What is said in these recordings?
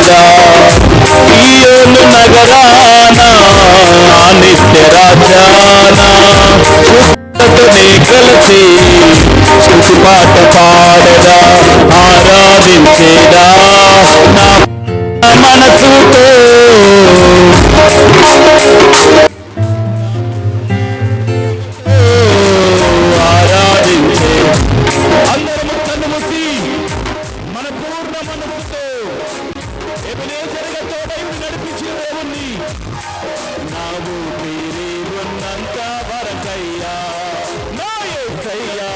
పాడెదా సియోను నగరాన ఆ నిత్య రాజాన నే కలిసి స్తుతి పాట పాడెదా ఆరాధించేదా నా మనసుతో ఆరాధించే అందరము కన్ను మూసి మన పూర్ణ మనసుతో ఎబెనేజరుగా తోడై నడిపించిన దేవుణ్ణి నా ఊపిరి ఉన్నంత వరకయ్యా నా యేసయ్యా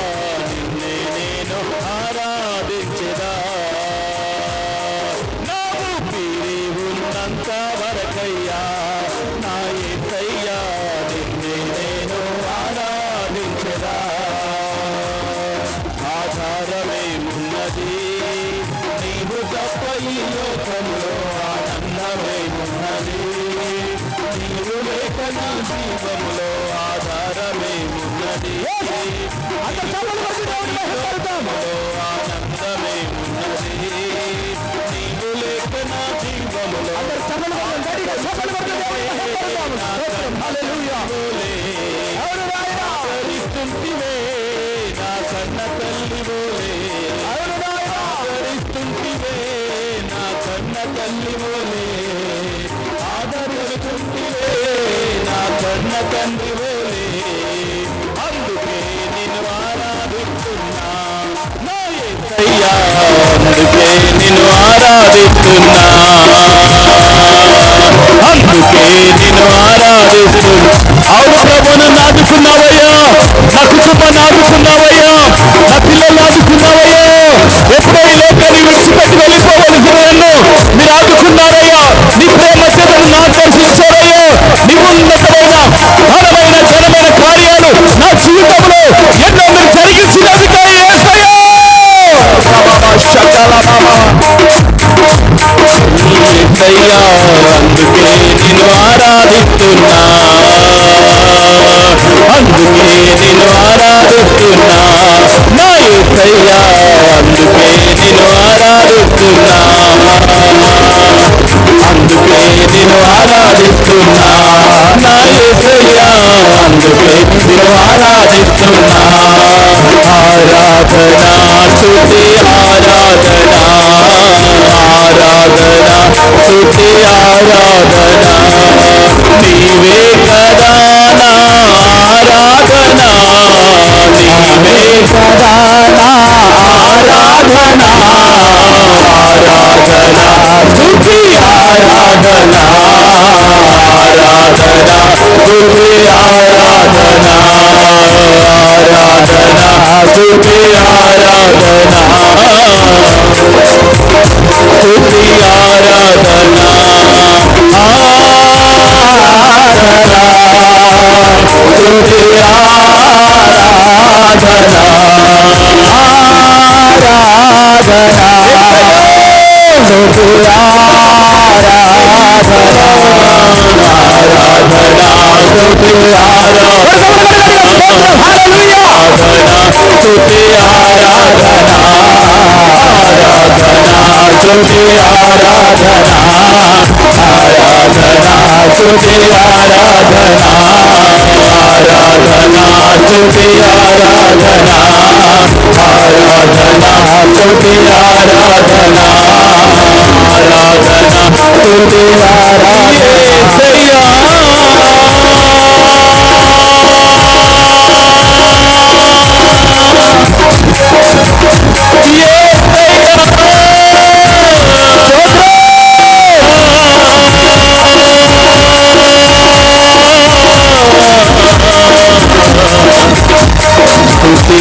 నిన్నే నేను ఆరాధించెదా నా ఊపిరి ఉన్నంత వరకయ్యా నా యేసయ్యా నిన్నే నేను ఆరాధించెదా ఆధారమేమున్నది నీవు తప్ప ఈ లోకంలో ఆనందమేమున్నది నీవు లేక నా జీవంలో ఆధారమేమున్నది ఆనందమేమున్నది నీవు లేక నా జీవంలో ఆదరిస్తుంటివే నా కన్న తల్లి బోలే ఆదరిస్తుంటివే నా కన్న తల్లి బోలే ఆదరిస్తుంటివే నా కన్న తండ్రి బోలే అందుకే నిన్ను ఆరాధిస్తున్నా నా యేసయ్యా అందుకే నిన్ను ఆరాధిస్తున్నా అందుకే నిన్ను ఆరాధిస్తున్నా అవును ప్రభు నన్ను ఆదుకున్నావయ్యా నా కుటుంబాన్ని ఆదుకున్నావయ్యా నా పిల్లల్ని ఆదుకున్నావయ్యా ఎప్పుడో ఈ లోకాన్ని విడిచిపెట్టి వెళ్ళిపోవలసిన నన్ను మీరు ఆదుకున్నారయ్యా నీ ప్రేమ చేతను నా దర్శించారయ్యా నీ ఉన్నతమైన బలమైన ఘనమైన కార్యాలు నా జీవితంలో ఎన్నో మీరు జరిగించినందుకే యేసయ్యా యేసయ్యా అందుకే నిన్ను ఆరాధిస్తున్నా అందుకే నిన్ను ఆరాధిస్తున్నా నా యేసయ్యా అందుకే నిన్ను ఆరాధిస్తున్నా అందుకే నిన్ను ఆరాధిస్తున్నా నా యేసయ్యా అందుకే నిన్ను ఆరాధిస్తున్నా ఆరాధనా స్తుతి ఆరాధనా ఆరాధనా స్తుతి ఆరాధనా నీవే కదా నా ఆరాధనా నీవే కదా నా ఆరాధనా ఆరాధనా స్తుతి ఆరాధనా ఆరాధనా స్తుతి ఆరాధనా ఆరాధనా స్తుతి ఆరాధనా స్తుతి ఆరాధనా స్తుతి స్తుతి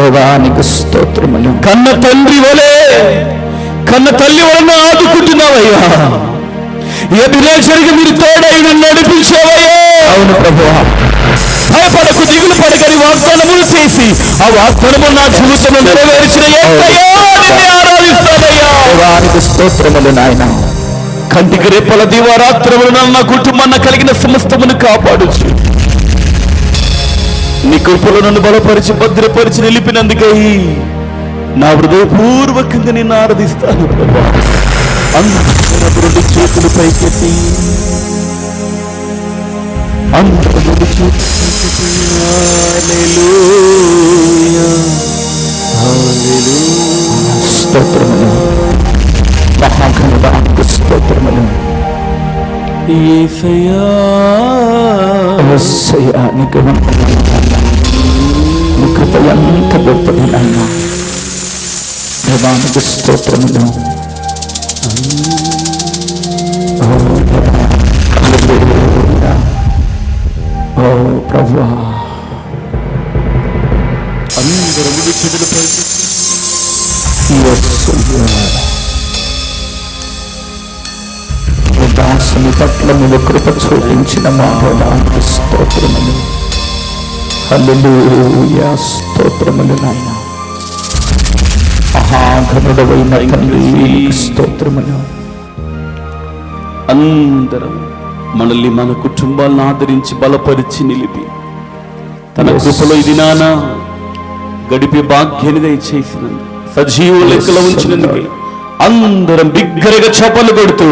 దేవానికి స్తోత్రములు. కన్న తండ్రి వలె, కన్న తల్లి వలన ఆదుకుంటున్నావయ్యా. ఎబినేజరుగా మీరు తోడై నడిపించావయ్యా. అవును ప్రభువా, భయపడకు, దిగులు పడకని వాగ్దానములు చేసి ఆ వాగ్దానము నా జీవితంలో నెరవేర్చిన ఆరాధిస్తానయ్యా. దేవానికి స్తోత్రములు నాయన. కంటికి రేపల దివారాత్రములు నా కుటుంబాన్ని కలిగిన సమస్తమును కాపాడుచు నీ కృపలో నన్ను బలపరిచి భద్రపరిచి నిలిపినందుకై నా హృదయపూర్వకంగా నిన్ను ఆరాధిస్తాను ప్రభా. అందరూ రెండు చేతులు పైకెత్తి, అందరూ రెండు చేతులు స్తోత్రములు, మహాఘనుడానికి స్తోత్రములు. యేసయ్యా యేసయ్యా నీకు నీ కృప ఎంత గొప్పది నాయన. దేవానికి స్తోత్రములు. ఓ ప్రభువా, దాసుని పట్ల మీద కృప చూపించిన మా దేవానికి స్తోత్రములు. హల్లెలూయా, స్తోత్రములు నాయన. మహాఘనుడవైన తండ్రి స్తోత్రములు. అందరం మనల్ని మన కుటుంబాలను ఆదరించి బలపరిచి నిలిపి తన కృపలో ఇది నాన్న గడిపే భాగ్యాన్ని దయచేసినందుకు, సజీవ లెక్కలో ఉంచినందుకే అందరం బిగ్గరగా చప్పట్లు కొడుతూ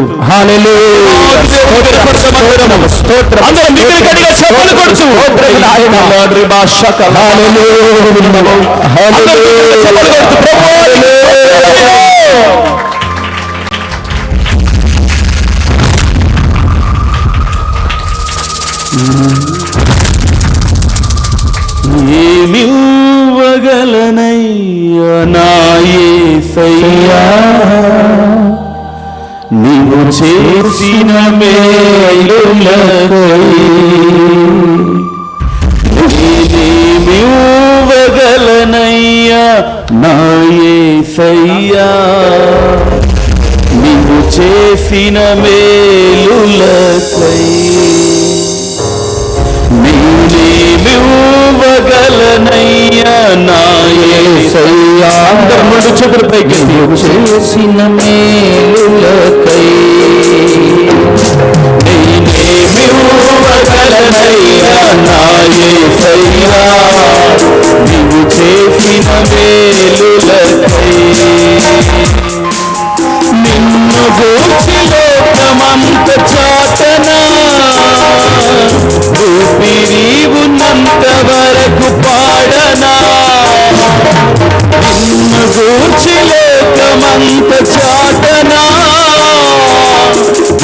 ఏమివ్వగలనయ్యా నా యేసయ్యా, నీవు చేసిన మేలులకై. నేనేమివ్వగలనయ్యా నా యేసయ్యా, నీవు చేసిన మేలులకై. నేనేమివ్వగలనయ్యా నా యేసయ్యా, అందరూ చేతుల పైకి, నీవు చేసిన మేలులకై. నేనేమివ్వగలనయ్యా నా యేసయ్యా, నీవు చేసిన మేలులకై. నిన్ను గూర్చి లోకమంత చాటనా, ఊపిరి ఉన్నంత వరకు పాడనా. నిన్ను గూర్చి లోకమంత చాటనా,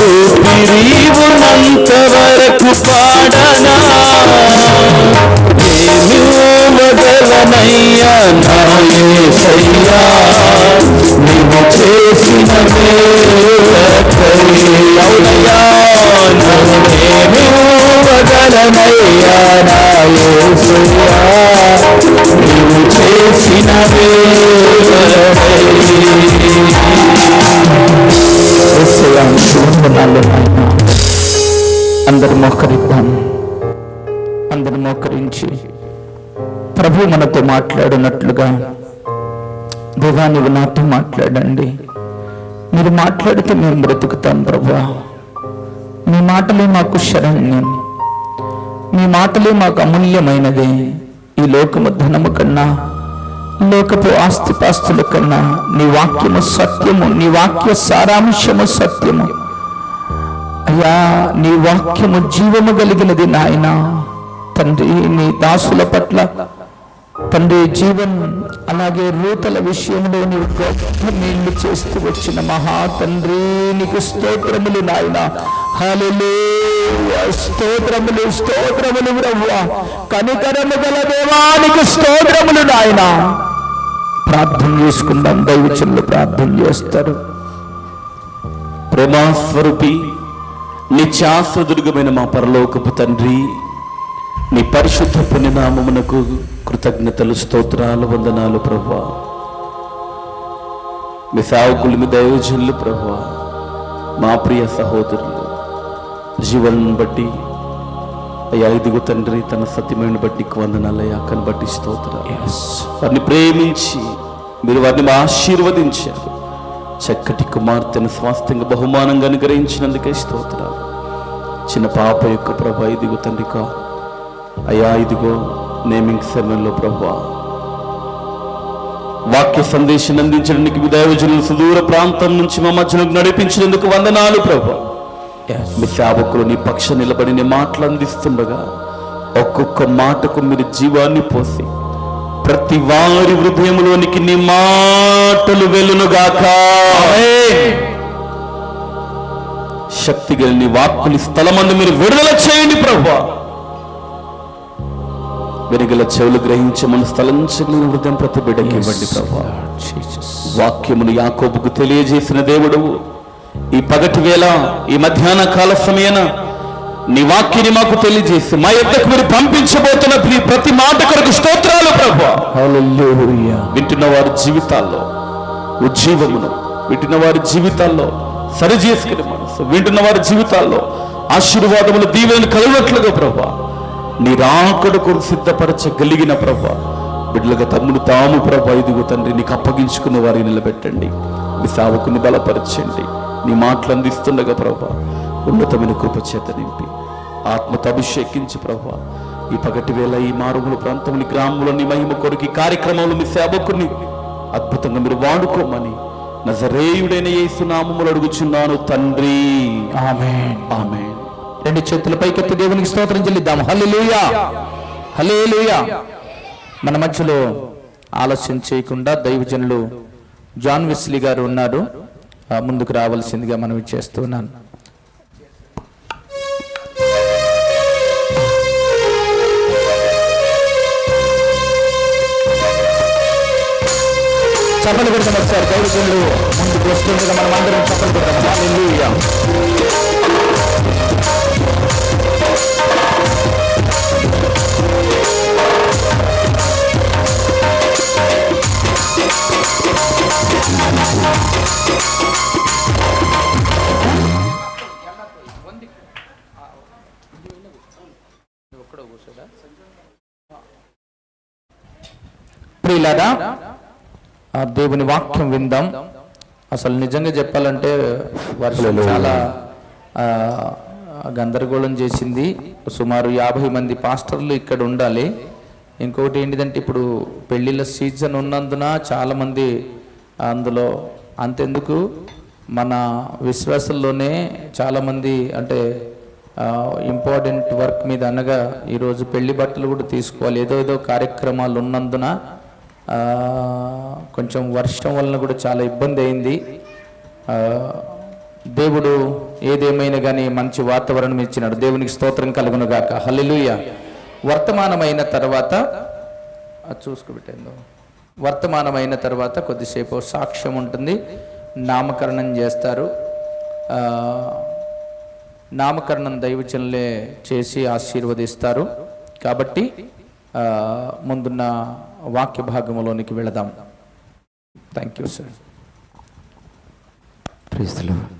ఊపిరి ఉన్నంత వరకు పాడనా. ఏమివ్వగలనయ్యా నా యేసయ్యా, నీవు చేసిన మేలులకై. అవునయ్యా, నేనేమివ్వగలనయ్యా నా యేసయ్యా, నీవు చేసిన మేలులకై. అందరు మోకరిద్దాం. అందరు మోకరించి ప్రభు మనతో మాట్లాడినట్లుగా, దేవా నీవు నాతో మాట్లాడండి, మీరు మాట్లాడితే మేము బ్రతుకుతాం ప్రభా. మీ మాటలే మాకు శరణ్యం, మీ మాటలే మాకు అమూల్యమైనదే. ఈ లోకము ధనము కన్నా, లోకపు ఆస్తిపాస్తుల కన్నా నీ వాక్యము సత్యము, నీ వాక్య సారాంశము సత్యము. అయ్యా, నీ వాక్యము జీవము కలిగినది నాయన. తండ్రి, నీ దాసుల పట్ల తండ్రి జీవన్, అలాగే రూతల విషయంలో నీవు గొప్ప నీళ్లు చేస్తూ వచ్చిన మహా తండ్రి, నీకు స్తోత్రములు నాయన. హల్లెలూయా, స్తోత్రములు, స్తోత్రములు ప్రభువా. కనికరము గల దేవానికి స్తోత్రములు నాయన. ప్రార్థన చేసుకుందాం, దైవజనులు ప్రార్థన చేస్తారు. ప్రేమాస్వరూపి, నిత్యాశ్వదుర్గమైన మా పరలోకపు తండ్రి, నీ పరిశుద్ధ పుణ్యనామమునకు కృతజ్ఞతలు, స్తోత్రాలు, వందనాలు ప్రభువా. మీ సేవకులు, మీ దైవజనులు ప్రభువా, మా ప్రియ సహోదరులు జీవనం బట్టి అయ్యా, ఇదిగో తండ్రి తన సత్యమైన బట్టి వందనాలయ్యా, అక్కను బట్టి స్తోత్రాలు. వారిని ప్రేమించి మీరు వారిని ఆశీర్వదించారు. చక్కటి కుమార్తెను స్వాస్థ్యంగా బహుమానంగా అనుగ్రహించినందుకే స్తోత్రాలు. చిన్న పాప యొక్క ప్రభా, ఇదిగో తండ్రికా అయ్యా, ఇదిగో నేమింగ్ సెరమనీలో ప్రభువా వాక్య సందేశం అందించడానికి మీ దైవజనులు సుదూర ప్రాంతం నుంచి మా మధ్యలోకి నడిపించినందుకు వందనాలు ప్రభువా. మీ సేవకులు నీ పక్ష నిలబడి నీ మాటలు అందిస్తుండగా ఒక్కొక్క మాటకు మీరు జీవాన్ని పోసి ప్రతి వారి హృదయంలోనికి నీ మాటలు వెలునుగాక. శక్తి గల నీ వాక్కుని స్థలమందు మీరు విడుదల చేయండి ప్రభువా. వెనుగల చెవులు గ్రహించి మన స్థలంచగలిగిన హృదయం ప్రతి బిడ్డకి ఇవ్వండి ప్రభువా. వాక్యమును యాకోబుకు తెలియజేసిన దేవుడు ఈ పగటి వేళ, ఈ మధ్యాహ్న కాల సమయాన నీ వాక్యాన్ని మాకు తెలియజేసి మా యొద్దకు మీరు పంపించబోతున్న ప్రతి మాట కొరకు స్తోత్రాలు ప్రభువా. హల్లెలూయా. వింటున్న వారి జీవితాల్లో ఉజ్జీవమును, వింటున్న వారి జీవితాల్లో సరి చేసుకునే మనసు, వింటున్న వారి జీవితాల్లో ఆశీర్వాదములు, దీవెనలు కలుగునట్లుగా ప్రభువా నీ రాకడ కొరకు సిద్ధపరచగలిగిన ప్రభువా బిడ్డలుగా తమ్ముడు తాము ప్రభువా ఇదిగో తండ్రి నీకు అప్పగించుకున్న వారిని నిలబెట్టండి. మీ సేవకుని బలపరచండి. నీ మాటలు అందిస్తుండగా ప్రభువా ఉన్నతమైన కృప చేత నింపి ఆత్మతో అభిషేకించి ప్రభువా ఈ పగటి వేళ ఈ మారుమూల ప్రాంతంలో, గ్రామంలో నీ మహిమ కొరకు ఈ కార్యక్రమంలో మీ సేవకుని అద్భుతంగా మీరు వాడుకోమని నజరేయుడైన యేసు నామములో అడుగుచున్నాను తండ్రి, ఆమేన్. ఆమేన్. రెండు చేతుల పైకెత్తి దేవునికి స్తోత్రం చెల్లిద్దాం. హల్లెలూయా, హల్లెలూయా. మన మధ్యలో ఆలస్యం చేయకుండా దైవజనులు జాన్ వెస్లీ గారు ఉన్నారు, ముందుకు రావాల్సిందిగా మనం చేస్తున్నాను. చప్పలు కొడతాం ఒకసారి. దైవజనులు ముందుకు వస్తుండగా మనం అందరం చప్పలు కొడతాం. హల్లెలూయా. ప్రియులారా, దేవుని వాక్యం విందాం. అసలు నిజంగా చెప్పాలంటే వర్షం చాలా గందరగోళం చేసింది. సుమారు 50 మంది పాస్టర్లు ఇక్కడ ఉండాలి. ఇంకొకటి ఏంటిదంటే ఇప్పుడు పెళ్లిళ్ళ సీజన్ ఉన్నందున చాలామంది అందులో, అంతెందుకు మన విశ్వాసంలోనే చాలామంది అంటే ఇంపార్టెంట్ వర్క్ మీద అనగా ఈరోజు పెళ్లి బట్టలు కూడా తీసుకోవాలి, ఏదో కార్యక్రమాలు ఉన్నందున కొంచెం వర్షం వలన కూడా చాలా ఇబ్బంది అయింది. దేవుడు ఏదేమైనా కానీ మంచి వాతావరణం ఇచ్చినాడు. దేవునికి స్తోత్రం కలుగును గాక. హల్లెలూయా. వర్తమానమైన తర్వాత చూసుకోబెట్టిందో, వర్తమానమైన తర్వాత కొద్దిసేపు సాక్ష్యం ఉంటుంది, నామకరణం చేస్తారు. నామకరణం దైవజనులే చేసి ఆశీర్వదిస్తారు. కాబట్టి ముందున్న వాక్య భాగంలోనికి వెళదాం. Thank you sir. Praise the lord.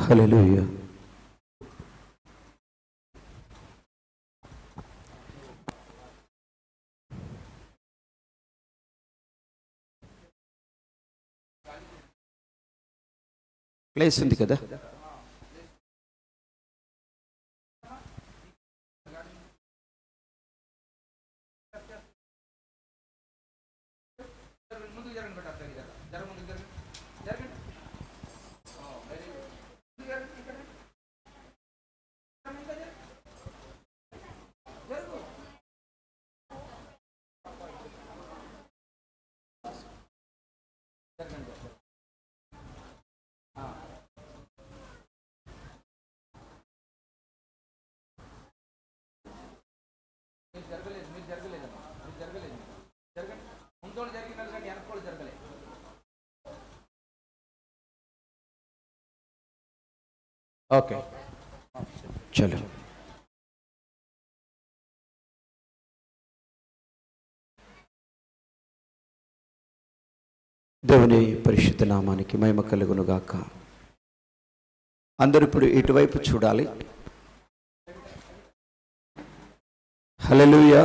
Hallelujah. Place ఉంది కదా. ఓకే, చలో. దేవుని పరిశుద్ధ నామానికి మహిమ కలుగును గాక. అందరూ ఇప్పుడు ఇటువైపు చూడాలి. హల్లెలూయా.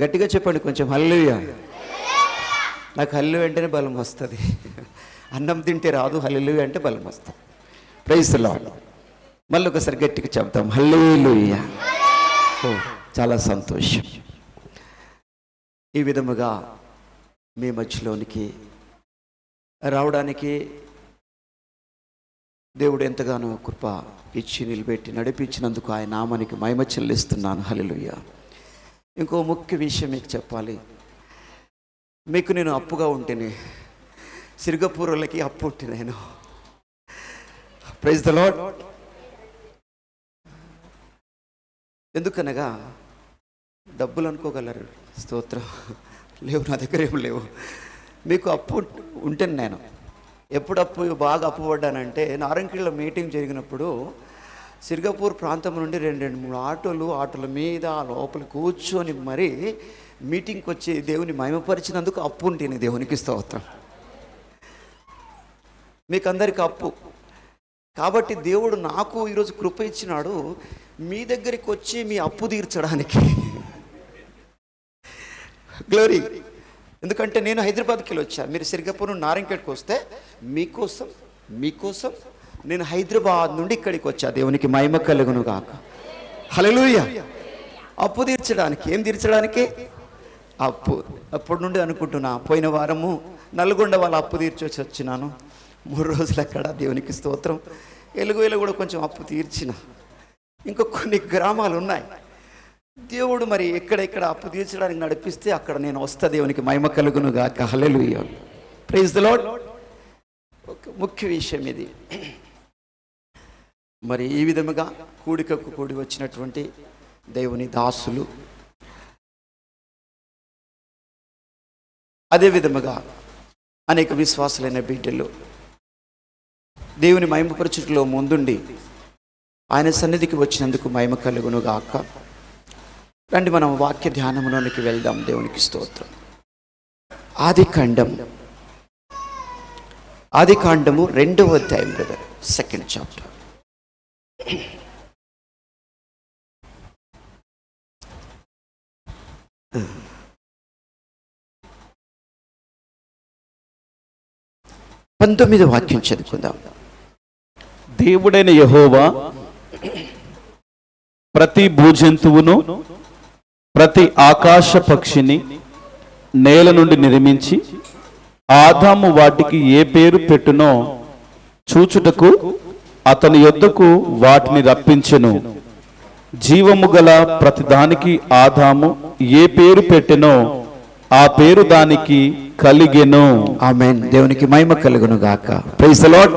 గట్టిగా చెప్పండి కొంచెం, హల్లెలూయా. నాకు హల్లెలూయా అంటేనే బలం వస్తుంది. అన్నం తింటే రాదు, హల్లెలూయా అంటే బలం వస్తుంది. Praise the lord. మళ్ళీ ఒకసారి గట్టిగా చెప్తాం, హల్లెలూయా. చాలా సంతోషం. ఈ విధముగా మీ మధ్యలోనికి రావడానికి దేవుడు ఎంతగానో కృప ఇచ్చి నిలబెట్టి నడిపించినందుకు ఆయన నామానికి మహిమ చెల్లిస్తున్నాను. హల్లెలూయా. ఇంకో ముఖ్య విషయం మీకు చెప్పాలి. మీకు నేను అప్పుగా ఉంటేనే, సిరిగపూరులకి అప్పు ఉంటే నేను. Praise the lord. ఎందుకనగా డబ్బులు అనుకోగలరు, స్తోత్రం, లేవు నా దగ్గర ఏం లేవు. మీకు అప్పు ఉంటే నేను ఎప్పుడు బాగా అప్పు పడ్డానంటే, నారంకిళ్ళ మీటింగ్ జరిగినప్పుడు సిరిగపూర్ ప్రాంతం నుండి 2-3 ఆటోల మీద లోపల కూర్చొని మరి మీటింగ్కి వచ్చి దేవుని మహిమపరిచినందుకు అప్పు ఉంటుంది. దేవునికి స్తోత్రం. మీకు అందరికీ అప్పు కాబట్టి దేవుడు నాకు ఈరోజు కృప ఇచ్చినాడు మీ దగ్గరికి వచ్చి మీ అప్పు తీర్చడానికి. గ్లోరీ. ఎందుకంటే నేను హైదరాబాద్కి వెళ్ళి వచ్చాను, మీరు సిరిగపూర్ నుండి నారాయణఖేడ్కి వస్తే మీకోసం నేను హైదరాబాద్ నుండి ఇక్కడికి వచ్చా. దేవునికి మహిమ కలుగును గాక. హల్లెలూయా. అప్పు తీర్చడానికి. ఏం తీర్చడానికి? అప్పు. అప్పటి నుండి అనుకుంటున్నా, పోయిన వారము నల్గొండ వాళ్ళ అప్పు తీర్చొచ్చి వచ్చినాను. 3 రోజులు అక్కడ. దేవునికి స్తోత్రం. ఎలుగులో కూడా కొంచెం అప్పు తీర్చిన. ఇంకా కొన్ని గ్రామాలు ఉన్నాయి. దేవుడు మరి ఎక్కడెక్కడ అప్పు తీర్చడానికి నడిపిస్తే అక్కడ నేను వస్తా. దేవునికి మహిమ కలుగును గాక. హల్లెలూయా. Praise the lord. ఒక ముఖ్య విషయం ఇది. మరి ఈ విధముగా కూడికకు కూడి వచ్చినటువంటి దేవుని దాసులు, అదే విధముగా అనేక విశ్వాసులైన బిడ్డలు దేవుని మహిమపరచుటలో ముందుండి ఆయన సన్నిధికి వచ్చినందుకు మహిమ కలుగును గాక. రండి మనం వాక్య ధ్యానంలోనికి వెళ్దాం. దేవునికి స్తోత్రం. ఆదికాండము 2వ అధ్యాయం బ్రదర్, 2nd చాప్టర్. పంతొమ్మిది వాక్యం చదువుకుందాం. దేవుడైన యెహోవా ప్రతి భూజంతువును ప్రతి ఆకాశ పక్షిని నేల నుండి నిర్మించి ఆదాము వాటికి ఏ పేరు పెట్టునో చూచుటకు అతని యొద్దకు వాటిని రప్పించెను. జీవము గల ప్రతిదానికి ఆదాము ఏ పేరు పెట్టెనో ఆ పేరు దానికి కలిగెను. ఆమేన్. దేవునికి మహిమ కలుగును గాక. Praise the lord.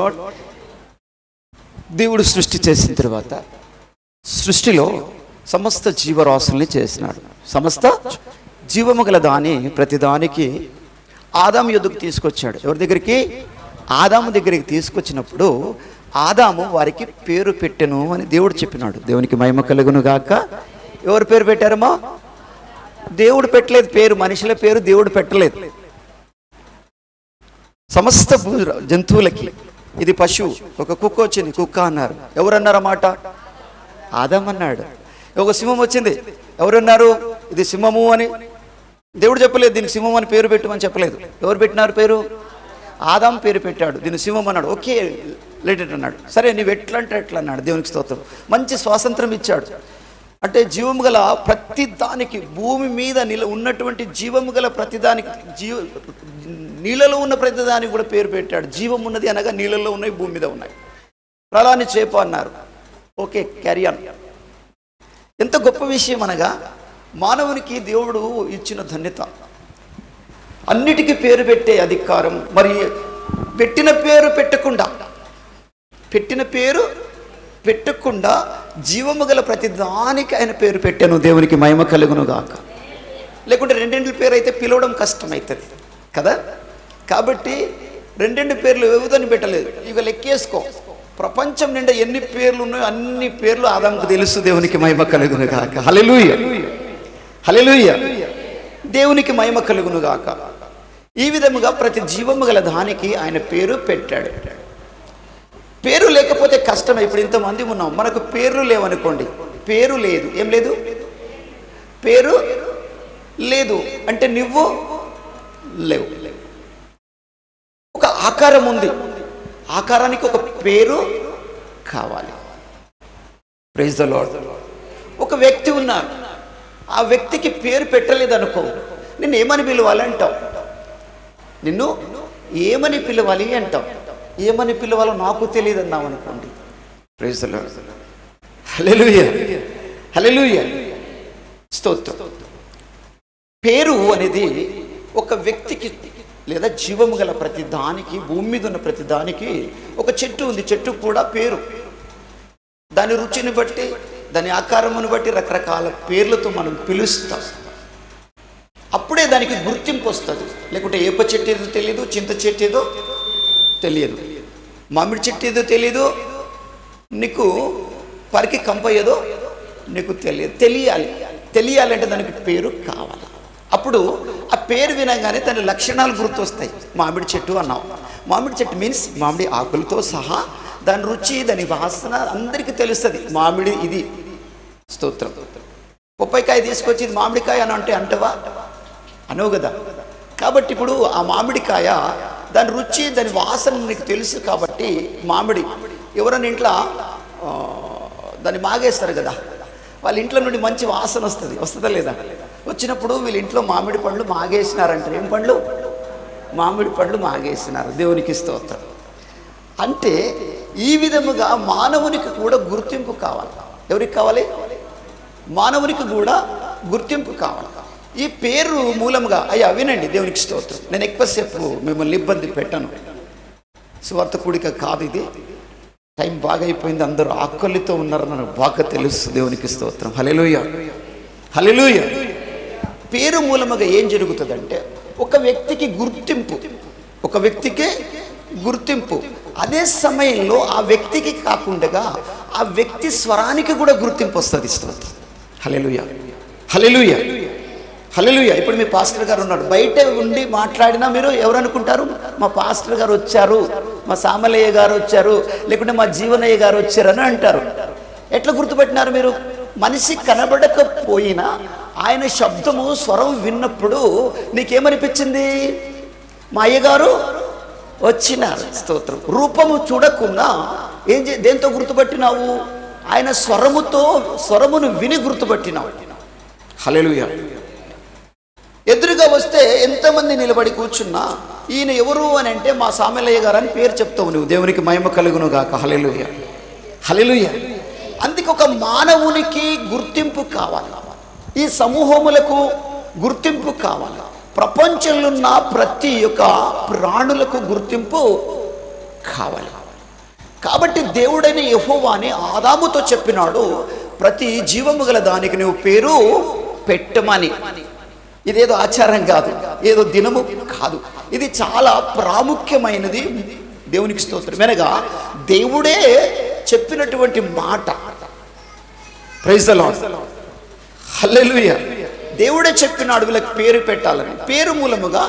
దేవుడు సృష్టి చేసిన తర్వాత సృష్టిలో సమస్త జీవరాశుల్ని చేసినాడు. సమస్త జీవము గల దాని ప్రతిదానికి ఆదాము యొద్దకు తీసుకొచ్చాడు. ఎవరి దగ్గరికి? ఆదాము దగ్గరికి తీసుకొచ్చినప్పుడు ఆదాము వారికి పేరు పెట్టెను అని దేవుడు చెప్పినాడు. దేవునికి మహిమ కలుగును గాక. ఎవరు పేరు పెట్టారమ్మా? దేవుడు పెట్టలేదు పేరు, మనుషుల పేరు దేవుడు పెట్టలేదు. సమస్త జంతువులకి, ఇది పశువు, ఒక కుక్క వచ్చింది, కుక్క అన్నారు. ఎవరన్నారన్నమాట? ఆదాము అన్నాడు. ఒక సింహం వచ్చింది, ఎవరన్నారు? ఇది సింహము అని. దేవుడు చెప్పలేదు దీనికి సింహం అని పేరు పెట్టమని చెప్పలేదు. ఎవరు పెట్టినారు పేరు? ఆదాము పేరు పెట్టాడు. దీన్ని సింహం అన్నాడు. ఓకే లెట్ ఇట్ అన్నాడు. సరే నువ్వు ఎట్లా అంటే ఎట్లా అన్నాడు. దేవునికి స్తోత్రం. మంచి స్వాతంత్రం ఇచ్చాడు. అంటే జీవము గల ప్రతి దానికి, భూమి మీద ఉన్నటువంటి జీవము గల ప్రతిదానికి, నీళ్ళలో ఉన్న ప్రతిదానికి కూడా పేరు పెట్టాడు. జీవం ఉన్నది అనగా నీళ్ళలో ఉన్నాయి, భూమి మీద ఉన్నాయి. ప్రళాన్ని చేప అన్నారు. Okay carry on. ఎంత గొప్ప విషయం అనగా మానవునికి దేవుడు ఇచ్చిన ధన్యత, అన్నిటికీ పేరు పెట్టే అధికారం. మరి పెట్టిన పేరు పెట్టకుండా జీవము గల ప్రతి దానికి ఆయన పేరు పెట్టాను. దేవునికి మహిమ కలుగును గాక. లేకుంటే 2 పేరు అయితే పిలవడం కష్టమవుతుంది కదా. కాబట్టి 2 పేర్లు ఏవుదని పెట్టలేదు. ఇక లెక్కేసుకో, ప్రపంచం నిండా ఎన్ని పేర్లు ఉన్నాయో అన్ని పేర్లు ఆదాముకు తెలుసు. దేవునికి మహిమ కలుగును గాక. హల్లెలూయా. హల్లెలూయా. దేవునికి మహిమ కలుగును గాక. ఈ విధముగా ప్రతి జీవము గల దానికి ఆయన పేరు పెట్టాడు. పేరు లేకపోతే కష్టమే. ఇప్పుడు ఇంతమంది ఉన్నాం, మనకు పేర్లు లేవనుకోండి, పేరు లేదు, ఏం లేదు, పేరు లేదు అంటే నువ్వు లేవు. ఒక ఆకారం ఉంది, ఆకారానికి ఒక పేరు కావాలి. Praise the lord. ఒక వ్యక్తి ఉన్నారు, ఆ వ్యక్తికి పేరు పెట్టలేదనుకో, నిన్ను ఏమని పిలవాలి అంటావు, నిన్ను ఏమని పిలవాలి అంటావు. ఏమని పిలవాలో నాకు తెలియదు అన్నావు అనుకోండి. Praise the lord. Hallelujah, hallelujah, స్తోత్రం. పేరు అనేది ఒక వ్యక్తికి లేదా జీవము గల ప్రతి దానికి, భూమి మీద ఉన్న ప్రతి దానికి ఒక చెట్టు ఉంది, చెట్టు కూడా పేరు. దాని రుచిని బట్టి, దాని ఆకారమును బట్టి రకరకాల పేర్లతో మనం పిలుస్తాం. అప్పుడే దానికి గుర్తింపు వస్తుంది. లేకుంటే ఏప చెట్టు ఏదో తెలియదు, చింత చెట్టు ఏదో తెలియదు, మామిడి చెట్టు ఏదో తెలియదు, నీకు పరికి కంప ఏదో నీకు తెలియదు. తెలియాలంటే దానికి పేరు కావాలి. అప్పుడు ఆ పేరు వినగానే దాని లక్షణాలు గుర్తొస్తాయి. మామిడి చెట్టు అన్నావు, మామిడి చెట్టు మీన్స్ మామిడి ఆకులతో సహా దాని రుచి, దాని వాసన అందరికీ తెలుస్తుంది. మామిడి ఇది, స్తోత్రం. పొప్పైకాయ తీసుకొచ్చి ఇది మామిడికాయ అని అంటే అంటవా, అనవు కదా. కాబట్టి ఇప్పుడు ఆ మామిడికాయ దాని రుచి, దాని వాసన నీకు తెలుసు కాబట్టి మామిడి. ఎవరైనా ఇంట్లో దాన్ని మాగేస్తారు కదా, వాళ్ళ ఇంట్లో నుండి మంచి వాసన వస్తుందా లేదా? వచ్చినప్పుడు వీళ్ళ ఇంట్లో మామిడి పండ్లు మాగేసినారంటారు. ఏం పండ్లు? మామిడి పండ్లు మాగేసినారు. దేవునికి స్తోత్రం. అంటే ఈ విధముగా మానవునికి కూడా గుర్తింపు కావాలి. ఎవరికి కావాలి? మానవునికి కూడా గుర్తింపు కావాలి. ఈ పేరు మూలంగా అయ్యా వినండి, దేవునికి స్తోత్రం. నేను ఎక్కువసేపు మిమ్మల్ని ఇబ్బంది పెట్టను, సువార్త కూడిక కాదు ఇది. టైం బాగా అయిపోయింది, అందరూ ఆకలితో ఉన్నారని నాకు బాగా తెలుసు. దేవునికి స్తోత్రం. హల్లెలూయా, హల్లెలూయా. పేరు మూలముగా ఏం జరుగుతుందంటే ఒక వ్యక్తికి గుర్తింపు, ఒక వ్యక్తికి గుర్తింపు. అదే సమయంలో ఆ వ్యక్తికి కాకుండా ఆ వ్యక్తి స్వరానికి కూడా గుర్తింపు వస్తుంది. స్తోత్రం. హల్లెలూయా, హల్లెలూయా, హల్లెలూయా. ఇప్పుడు మీ పాస్టర్ గారు ఉన్నాడు, బయట ఉండి మాట్లాడినా మీరు ఎవరనుకుంటారు? మా పాస్టర్ గారు వచ్చారు, మా సామలయ్య గారు వచ్చారు, లేకుంటే మా జీవనయ్య గారు వచ్చారని అంటారు. ఎట్లా గుర్తుపెట్టినారు మీరు? మనిషి కనబడకపోయినా ఆయన శబ్దము, స్వరం విన్నప్పుడు నీకేమనిపించింది? మా అయ్యగారు వచ్చినారు. స్తోత్రం. రూపము చూడకుండా దేంతో గుర్తుపట్టినావు? ఆయన స్వరమును విని గుర్తుపట్టినావు. హల్లెలూయా. ఎదురుగా వస్తే ఎంతమంది నిలబడి కూర్చున్నా ఈయన ఎవరు అని అంటే మా సామలయ్య గారు అని పేరు చెప్తావు నువ్వు. దేవునికి మహిమ కలుగును గాక. హల్లెలూయా, హల్లెలూయా. అందుకే ఒక మానవునికి గుర్తింపు కావాలి, ఈ సమూహములకు గుర్తింపు కావాలి, ప్రపంచంలో ఉన్న ప్రతి ఒక్క ప్రాణులకు గుర్తింపు కావాలి. కాబట్టి దేవుడైన యెహోవాని ఆదాముతో చెప్పినాడు, ప్రతి జీవము గల దానికి నువ్వు పేరు పెట్టమని. ఇదేదో ఆచారం కాదు, ఏదో దినము కాదు, ఇది చాలా ప్రాముఖ్యమైనది. దేవునికి స్తోత్రం. అనగా దేవుడే చెప్పినటువంటి మాట. ప్రైజ్ ద లార్డ్, హల్లెలూయా. దేవుడే చెప్పినాడు వీళ్ళకి పేరు పెట్టాలని. పేరు మూలముగా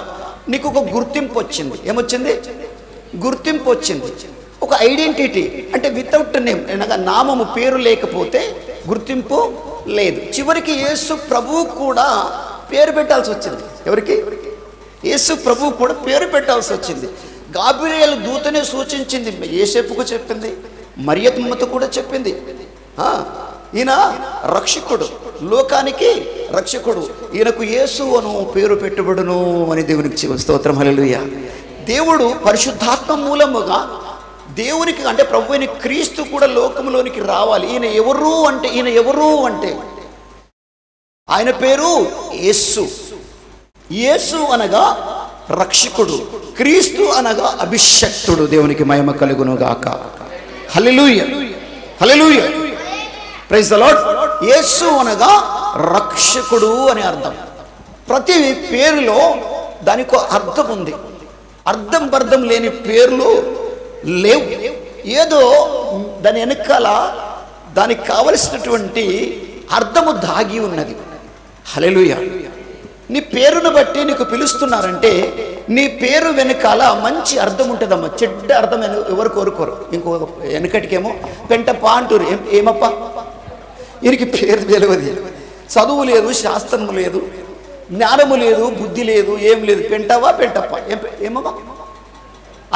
నీకు ఒక గుర్తింపు వచ్చింది. ఏమొచ్చింది? గుర్తింపు వచ్చింది, ఒక ఐడెంటిటీ. అంటే వితౌట్ నేమ్, అనగా నామము, పేరు లేకపోతే గుర్తింపు లేదు. చివరికి యేసు ప్రభువు కూడా పేరు పెట్టాల్సి వచ్చింది. ఎవరికి? యేసు ప్రభువు కూడా పేరు పెట్టాల్సి వచ్చింది. గాబ్రియేలు దూతనే సూచించింది, యోసేపుకు చెప్పింది, మరియమ్మతో కూడా చెప్పింది. ఈయన రక్షకుడు, లోకానికి రక్షకుడు, ఈయనకు యేసు అను పేరు పెట్టబడును అని దేవునికి స్తోత్రం. హల్లెలూయా. దేవుడు పరిశుద్ధాత్మ మూలముగా దేవునికి, అంటే ప్రభు అయిన క్రీస్తు కూడా లోకంలోనికి రావాలి. ఈయన ఎవరు అంటే ఆయన పేరు యేసు. యేసు అనగా రక్షకుడు, క్రీస్తు అనగా అభిషక్తుడు. దేవునికి మహిమ కలుగును గాక. హల్లెలూయా, హల్లెలూయా, ప్రైజ్ ద లార్డ్. యేసు అనగా రక్షకుడు అని అర్థం. ప్రతి పేరులో దానికి అర్థం ఉంది. అర్థం లేని పేర్లు లేవు. ఏదో దాని వెనకాల దానికి కావలసినటువంటి అర్థము దాగి ఉన్నది. హల్లెలూయా. నీ పేరును బట్టి నీకు పిలుస్తున్నారంటే నీ పేరు వెనకాల మంచి అర్థం ఉంటుందమ్మా. చెడ్డ అర్థం ఎవరు కోరుకోరు. ఇంకో వెనకటికేమో పెంటప్ప అంటారు. ఏమప్ప, ఈయనకి పేరు తెలియదు, చదువు లేదు, శాస్త్రము లేదు, జ్ఞానము లేదు, బుద్ధి లేదు, ఏం లేదు. పెంటవా పెంటప్ప ఏమమ్మా,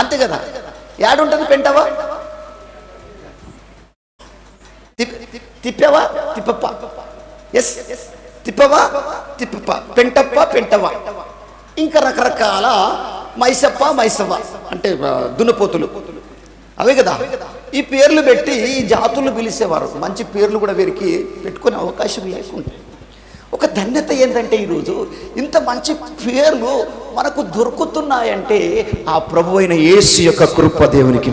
అంతే కదా. యాడుంటుంది పెంటవా? తిప్పవా తిప్పప్ప, ఎస్ తిప్పవా తిప్పప్ప, పెంటప్ప పెంటవా, ఇంకా రకరకాల మైసప్ప మైసవ్వ అంటే దున్నపోతులు, అవే కదా. ఈ పేర్లు పెట్టి ఈ జాతులు పిలిచేవారు. మంచి పేర్లు కూడా వీరికి పెట్టుకునే అవకాశం లేకుండా. ఒక ధన్యత ఏంటంటే ఈరోజు ఇంత మంచి పేర్లు మనకు దొరుకుతున్నాయంటే ఆ ప్రభు అయిన యేసు యొక్క కృప. దేవునికి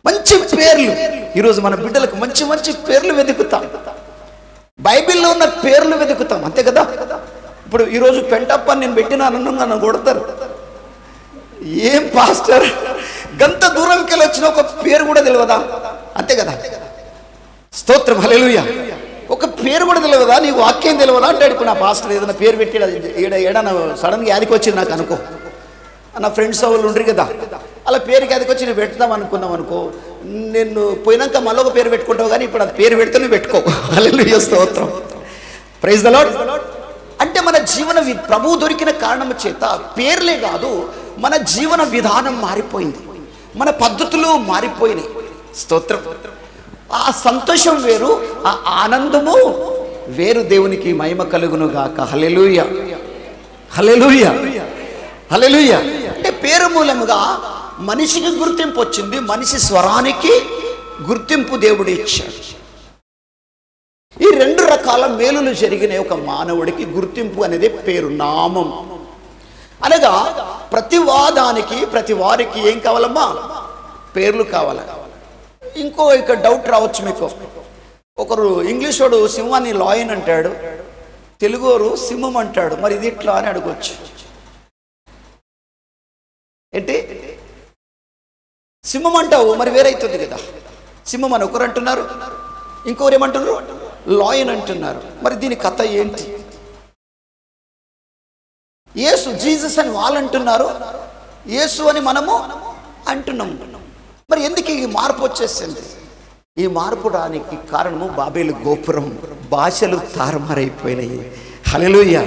మంచి పేర్లు ఈరోజు మన బిడ్డలకు మంచి మంచి పేర్లు వెతుకుతాం. బైబిల్లో ఉన్న పేర్లు వెతుకుతాం, అంతే కదా. ఇప్పుడు ఈరోజు పెంటప్ప నేను పెట్టినాను, నన్ను కొడతారు. ఏం పాస్టర్ గంత దూరంకి వెళ్ళి వచ్చిన ఒక పేరు కూడా తెలియదా? అంతే కదా. స్తోత్రం, హల్లెలూయా. ఒక పేరు కూడా తెలియదా? నీకు వాక్యం తెలియదా అంటే ఇప్పుడు నా పాస్టర్ ఏదైనా పేరు పెట్టి ఏడన్నా సడన్గా యాదికి వచ్చింది నాకు అనుకో. నా ఫ్రెండ్స్ వాళ్ళు ఉండరు కదా, అలా పేరుకి యాదికి వచ్చి నువ్వు పెడతాం అనుకున్నాం అనుకో, నేను పోయినాక మళ్ళీ ఒక పేరు పెట్టుకుంటావు, కానీ ఇప్పుడు అది పేరు పెడితే నువ్వు పెట్టుకో. హల్లెలూయా, స్తోత్రం, ప్రైజ్ ద లార్డ్. అంటే మన జీవన ప్రభువు దొరికిన కారణం చేత పేర్లే కాదు, మన జీవన విధానం మారిపోయింది, మన పద్ధతులు మారిపోయినాయి. స్తోత్రం. ఆ సంతోషం వేరు, ఆ ఆనందము వేరు. దేవునికి మహిమ కలుగును గాక. హల్లెలూయా, హల్లెలూయా, హల్లెలూయా. అంటే పేరు మూలముగా మనిషికి గుర్తింపు వచ్చింది, మనిషి స్వరానికి గుర్తింపు దేవుడు ఇచ్చాడు. ఈ రెండు రకాల మేలులు జరిగిన ఒక మానవుడికి గుర్తింపు అనేది పేరు, నామం. అనగా ప్రతి వాదానికి ప్రతి వారికి ఏం కావాలమ్మా? పేర్లు కావాలి. ఇంకో ఇక్కడ డౌట్ రావచ్చు మీకు. ఒకరు ఇంగ్లీష్ వాడు సింహాన్ని లాయన్ అంటాడు, తెలుగువారు సింహం అంటాడు, మరి ఇది ఇట్లా అని అడగవచ్చు. ఏంటి సింహం అంటావు, మరి వేరైతుంది కదా. సింహం అని ఒకరు అంటున్నారు, ఇంకొకరు ఏమంటున్నారు? లాయన్ అంటున్నారు. మరి దీని కథ ఏంటి? యేసు జీసస్ అని వాళ్ళు అంటున్నారు, యేసు అని మనము అంటున్నాం. మరి ఎందుకు ఈ మార్పు వచ్చేసింది? ఈ మార్పు రానికి కారణము బాబేలు గోపురం. భాషలు తారుమారైపోయినాయి. హల్లెలూయా.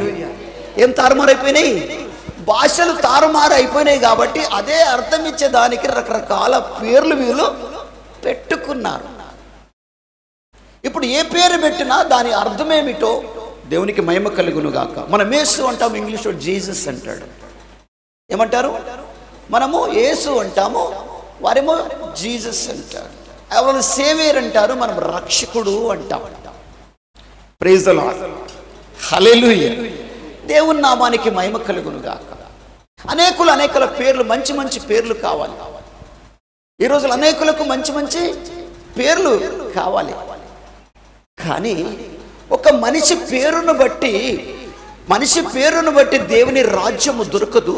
ఏం తారుమారైపోయినాయి? భాషలు తారుమారైపోయినాయి. కాబట్టి అదే అర్థం ఇచ్చేదానికి రకరకాల పేర్లు వీళ్ళు పెట్టుకున్నారు. ఇప్పుడు ఏ పేరు పెట్టినా దాని అర్థమేమిటో దేవునికి మహిమ కలుగును గాక. మనం యేసు అంటాము, ఇంగ్లీష్లో జీసస్ అంటాడు. ఏమంటారు? మనము యేసు అంటాము, వారేమో జీసస్ అంటారు. ఎవరు సేవియర్ అంటారు, మనం రక్షకుడు అంటాం. ప్రైజ్ ది లార్డ్, హల్లెలూయా. దేవుని నామానికి మహిమ కలుగును గాక. అనేకుల పేర్లు, మంచి మంచి పేర్లు కావాలి. ఈ రోజులు అనేకులకు మంచి మంచి పేర్లు కావాలి. కానీ ఒక మనిషి పేరును బట్టి దేవుని రాజ్యము దొరకదు.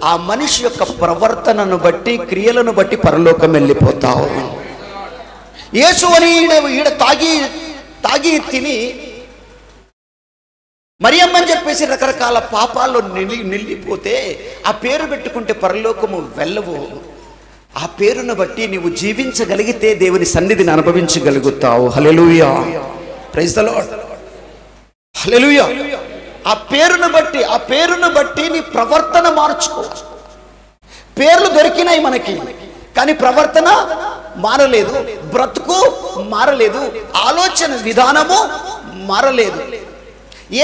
ఆ మనిషి యొక్క ప్రవర్తనను బట్టి, క్రియలను బట్టి పరలోకం వెళ్ళిపోతావు. యేసు అని ఈడ తాగి తిని మరియమ్మని చెప్పేసి రకరకాల పాపాల్లో నిండిపోతే ఆ పేరు పెట్టుకుంటే పరలోకము వెళ్ళవు. ఆ పేరును బట్టి నీవు జీవించగలిగితే దేవుని సన్నిధిని అనుభవించగలుగుతావు. హల్లెలూయా, ప్రైజ్ ది లార్డ్, హల్లెలూయా. ఆ పేరును బట్టి నీ ప్రవర్తన మార్చుకో. పేర్లు దొరికినాయి మనకి, కానీ ప్రవర్తన మారలేదు, బ్రతుకు మారలేదు, ఆలోచన విధానము మారలేదు.